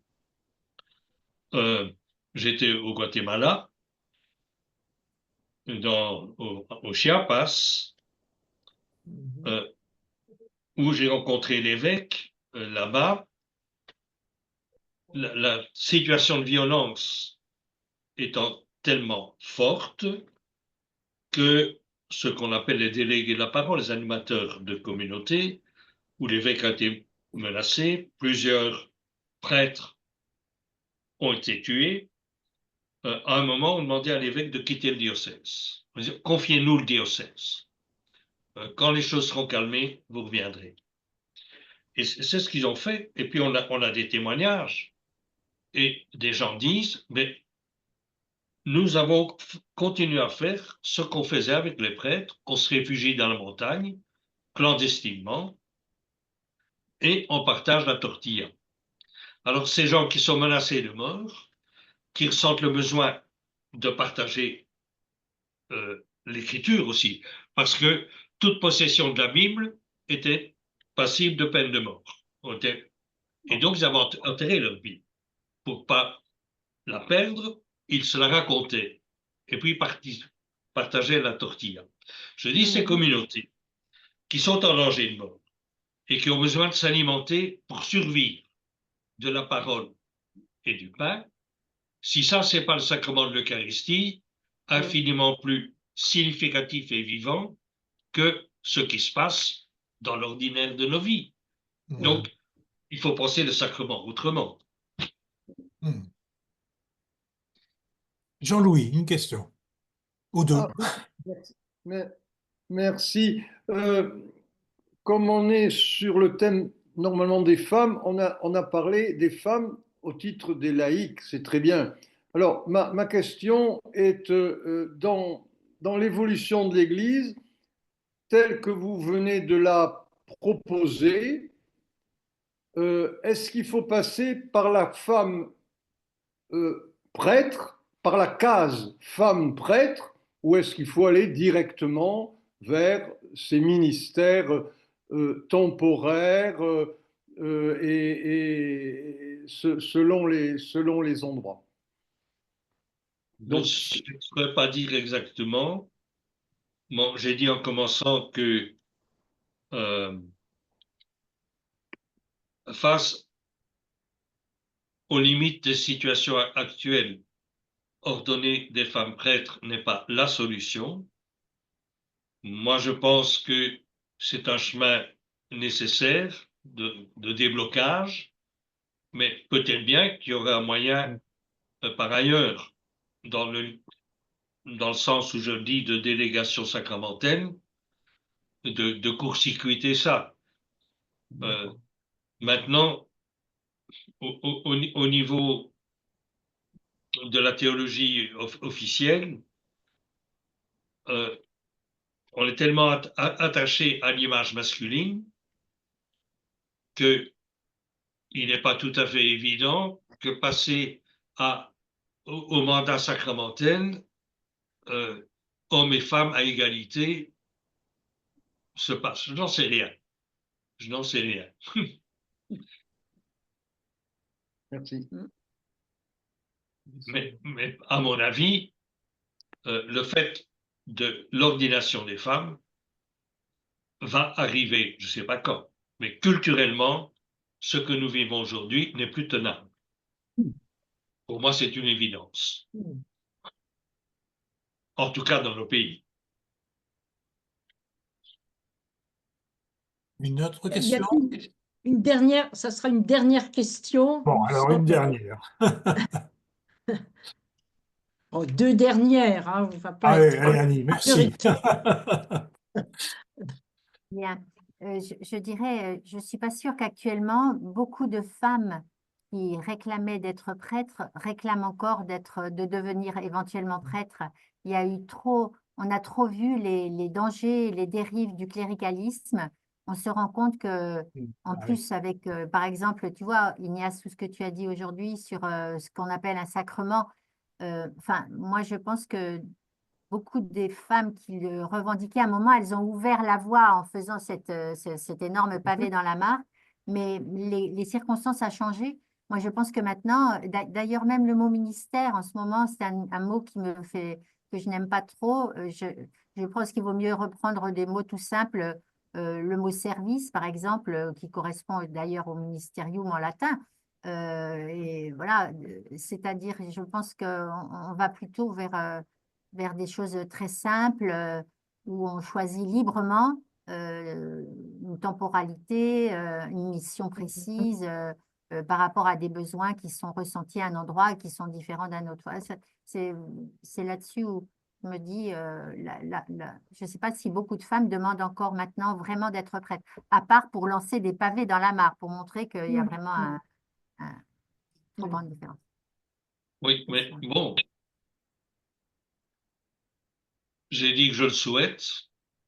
C: J'étais au Guatemala, au Chiapas, euh, où j'ai rencontré l'évêque là-bas. La situation de violence étant tellement forte que ce qu'on appelle les délégués de la parole, les animateurs de communauté, où l'évêque a été menacé, plusieurs prêtres ont été tués. À un moment, on demandait à l'évêque de quitter le diocèse. Confiez-nous le diocèse. Quand les choses seront calmées, vous reviendrez. Et c'est ce qu'ils ont fait. Et puis on a des témoignages. Et des gens disent, mais nous avons continué à faire ce qu'on faisait avec les prêtres, on se réfugie dans la montagne, clandestinement, et on partage la tortilla. Alors ces gens qui sont menacés de mort, qui ressentent le besoin de partager l'écriture aussi, parce que toute possession de la Bible était passible de peine de mort. Et donc ils avaient enterré leur Bible. Pour ne pas la perdre, ils se la racontaient. Et puis partageaient la tortilla. Je dis ces communautés qui sont en danger de mort et qui ont besoin de s'alimenter pour survivre de la parole et du pain, si ça, c'est pas le sacrement de l'Eucharistie, infiniment plus significatif et vivant que ce qui se passe dans l'ordinaire de nos vies. Donc, il faut penser le sacrement autrement.
B: Hmm. Jean-Louis, une question. Ou deux.
I: Merci. Merci. Comme on est sur le thème normalement des femmes, on a parlé des femmes au titre des laïcs, c'est très bien. Alors, ma question est dans l'évolution de l'Église, telle que vous venez de la proposer, est-ce qu'il faut passer par la femme prêtre, par la case femme prêtre, ou est-ce qu'il faut aller directement vers ces ministères temporaires selon les endroits?
C: Donc, je ne saurais pas dire exactement. Bon, j'ai dit en commençant que face aux limites des situations actuelles, ordonner des femmes prêtres n'est pas la solution. Moi, je pense que c'est un chemin nécessaire de déblocage, mais peut-être bien qu'il y aurait un moyen par ailleurs, dans le sens où je dis de délégation sacramentelle, de court-circuiter ça. Maintenant, au niveau de la théologie officielle, on est tellement attaché à l'image masculine qu'il n'est pas tout à fait évident que passer au mandat sacramentel, hommes et femmes à égalité, se passe. Je n'en sais rien. Je n'en sais rien.
I: Merci.
C: Mais à mon avis, le fait de l'ordination des femmes va arriver, je ne sais pas quand, mais culturellement, ce que nous vivons aujourd'hui n'est plus tenable. Pour moi, c'est une évidence. En tout cas, dans nos pays.
B: Une autre
A: Il y a
B: question?
A: une dernière, ça sera une dernière question.
B: Bon,
A: Nous
B: alors une
A: sommes-
B: dernière.
A: Oh, deux dernières, hein, on ne va pas
B: Allez,
A: être
B: Annie, merci.
D: Bien. Je dirais, je ne suis pas sûre qu'actuellement, beaucoup de femmes qui réclamaient d'être prêtres réclament encore de devenir éventuellement prêtres. Il y a eu trop, on a trop vu les dangers, les dérives du cléricalisme. On se rend compte que, en plus, avec, par exemple, tu vois, Ignace, tout ce que tu as dit aujourd'hui sur ce qu'on appelle un sacrement, enfin, moi, je pense que beaucoup des femmes qui le revendiquaient, à un moment, elles ont ouvert la voie en faisant cet énorme pavé dans la mare, mais les circonstances ont changé. Moi, je pense que maintenant, d'ailleurs, même le mot ministère, en ce moment, c'est un mot que je n'aime pas trop. Je pense qu'il vaut mieux reprendre des mots tout simples. Le mot service, par exemple, qui correspond d'ailleurs au ministerium en latin. Et voilà, c'est-à-dire, je pense qu'on va plutôt vers des choses très simples où on choisit librement une temporalité, une mission précise par rapport à des besoins qui sont ressentis à un endroit et qui sont différents d'un autre. Voilà, c'est là-dessus où je me dis, je ne sais pas si beaucoup de femmes demandent encore maintenant vraiment d'être prêtes, à part pour lancer des pavés dans la mare, pour montrer qu'il y a vraiment une grande différence.
C: Oui, mais bon, j'ai dit que je le souhaite,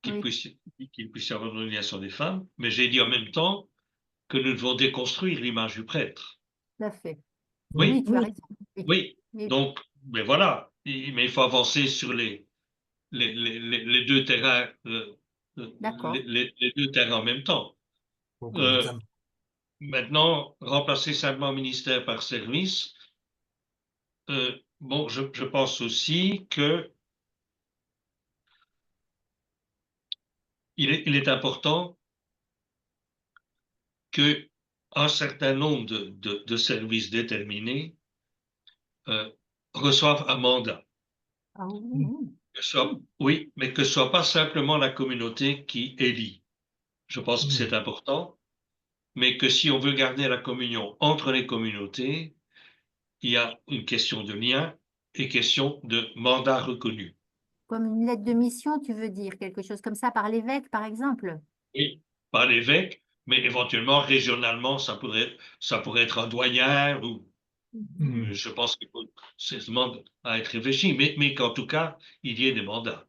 C: qu'il puisse y avoir une organisation des femmes, mais j'ai dit en même temps que nous devons déconstruire l'image du prêtre.
D: Tout à fait.
C: Oui,
D: Oui, tu as raison.
C: oui. Donc, mais voilà, mais il faut avancer sur les deux terrains, les deux terrains en même temps. Maintenant, remplacer simplement ministère par service, bon, je pense aussi que il est important qu'un certain nombre de services déterminés reçoivent un mandat.
D: Ah oui.
C: Oui, mais que ce soit pas simplement la communauté qui élit. Je pense que c'est important. mais que si on veut garder la communion entre les communautés, il y a une question de lien et question de mandat reconnu.
D: Comme une lettre de mission, tu veux dire, quelque chose comme ça, par l'évêque, par exemple?
C: Oui, par l'évêque, mais éventuellement, régionalement, ça pourrait être un doyen ou je pense qu'il faut certainement à être réfléchi, mais qu'en tout cas, il y ait des mandats.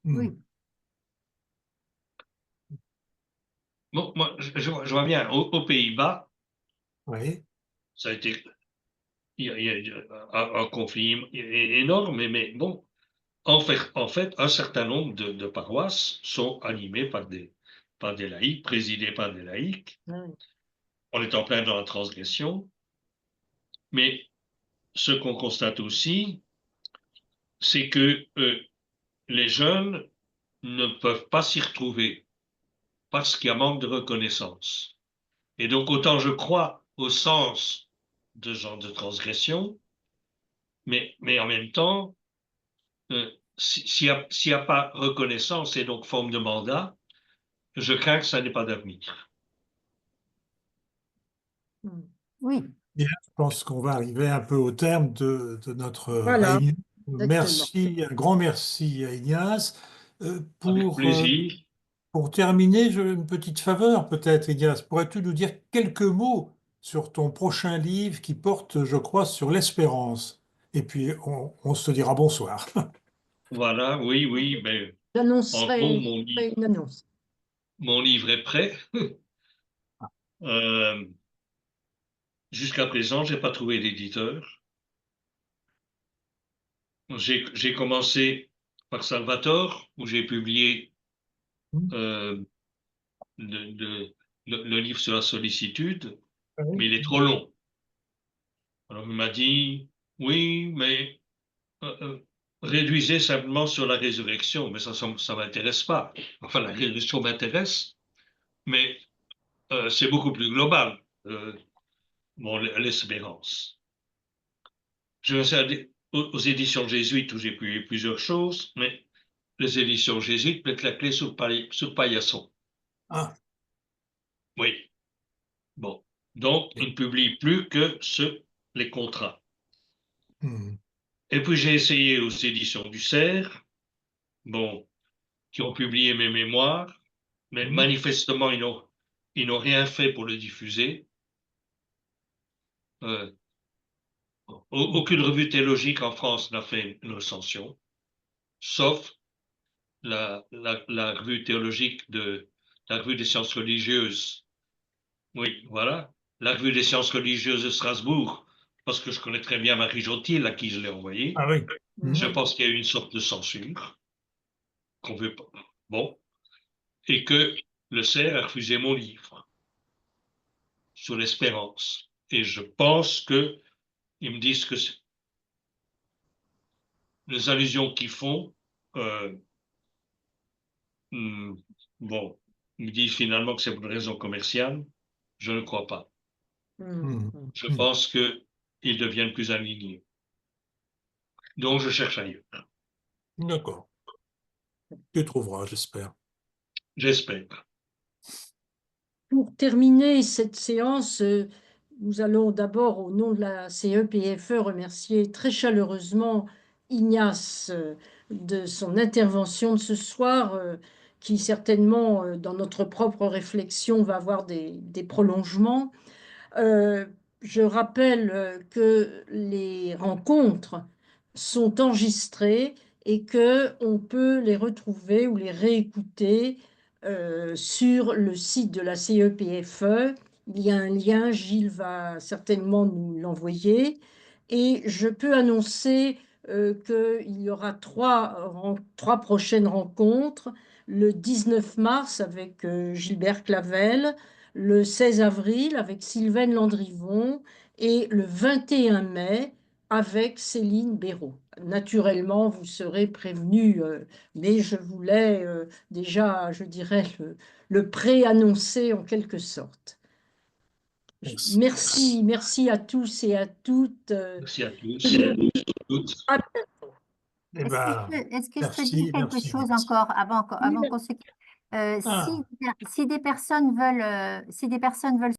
D: Oui.
C: Bon, moi, je vois bien, aux Pays-Bas,
B: Oui.
C: ça a été, il y a un conflit énorme, mais bon, en fait, un certain nombre de paroisses sont animées par des laïcs, présidées par des laïcs. On est en plein dans la transgression, mais ce qu'on constate aussi, c'est que les jeunes ne peuvent pas s'y retrouver parce qu'il y a manque de reconnaissance. Et donc, autant je crois au sens de ce genre de transgression, mais en même temps, s'il n'y a pas reconnaissance et donc forme de mandat, je crains que ça n'ait pas d'avenir.
D: Oui.
B: Bien, je pense qu'on va arriver un peu au terme de notre
A: Voilà,
B: réunion.
A: exactement.
B: Merci, un grand merci à Ignace.
C: Avec plaisir.
B: Pour terminer, une petite faveur peut-être, Ignace. Pourrais-tu nous dire quelques mots sur ton prochain livre qui porte, je crois, sur l'espérance? Et puis, on se dira bonsoir.
C: Voilà, oui, mais en
A: J'annoncerai
C: gros,
A: une annonce.
C: mon livre est prêt. Jusqu'à présent, je n'ai pas trouvé d'éditeur. J'ai commencé par Salvatore, où j'ai publié le, le livre sur la sollicitude, mais il est trop long. Alors il m'a dit, oui, mais réduisez simplement sur la résurrection, mais ça m'intéresse pas. Enfin, la résurrection m'intéresse, mais c'est beaucoup plus global, bon, l'espérance. Je vais aller aux éditions jésuites où j'ai publié plusieurs choses, mais les éditions jésuites mettent la clé sur paillasson.
B: Ah,
C: Oui. Bon. Donc, ils ne publient plus que les contrats. Et puis, j'ai essayé aux éditions du Cerf, bon, qui ont publié mes mémoires, mais manifestement, ils n'ont rien fait pour le diffuser. Aucune revue théologique en France n'a fait une recension, sauf la revue théologique la revue des sciences religieuses. Oui, voilà. La revue des sciences religieuses de Strasbourg, parce que je connais très bien Marie Jotil, à qui je l'ai envoyé.
B: ah oui.
C: Je pense qu'il y a eu une sorte de censure qu'on veut pas. Bon. Et que le CERF a refusé mon livre sur l'espérance. Et je pense que ils me disent que les allusions qu'ils font, bon, ils me disent finalement que c'est pour une raison commerciale. Je ne crois pas. Je pense qu'ils deviennent plus alignés. Donc, je cherche ailleurs.
B: D'accord. Tu trouveras, j'espère.
C: J'espère.
A: Pour terminer cette séance, nous allons d'abord, au nom de la CEPFE, remercier très chaleureusement Ignace de son intervention de ce soir, qui certainement, dans notre propre réflexion, va avoir des prolongements. Je rappelle que les rencontres sont enregistrées et que on peut les retrouver ou les réécouter sur le site de la CEPFE. Il y a un lien, Gilles va certainement nous l'envoyer. Et je peux annoncer qu'il y aura trois prochaines rencontres. Le 19 mars avec Gilbert Clavel, le 16 avril avec Sylvaine Landrivon et le 21 mai avec Céline Béraud. Naturellement, vous serez prévenus, mais je voulais déjà, je dirais, le pré-annoncer en quelque sorte.
B: Merci.
A: Merci à tous et à toutes.
C: Merci à tous et à toutes.
A: À bientôt.
B: Eh ben,
D: Est-ce que je peux
B: merci,
D: dire quelque
B: merci.
D: chose encore avant qu'on se quitte?
B: Ah.
D: Si des personnes veulent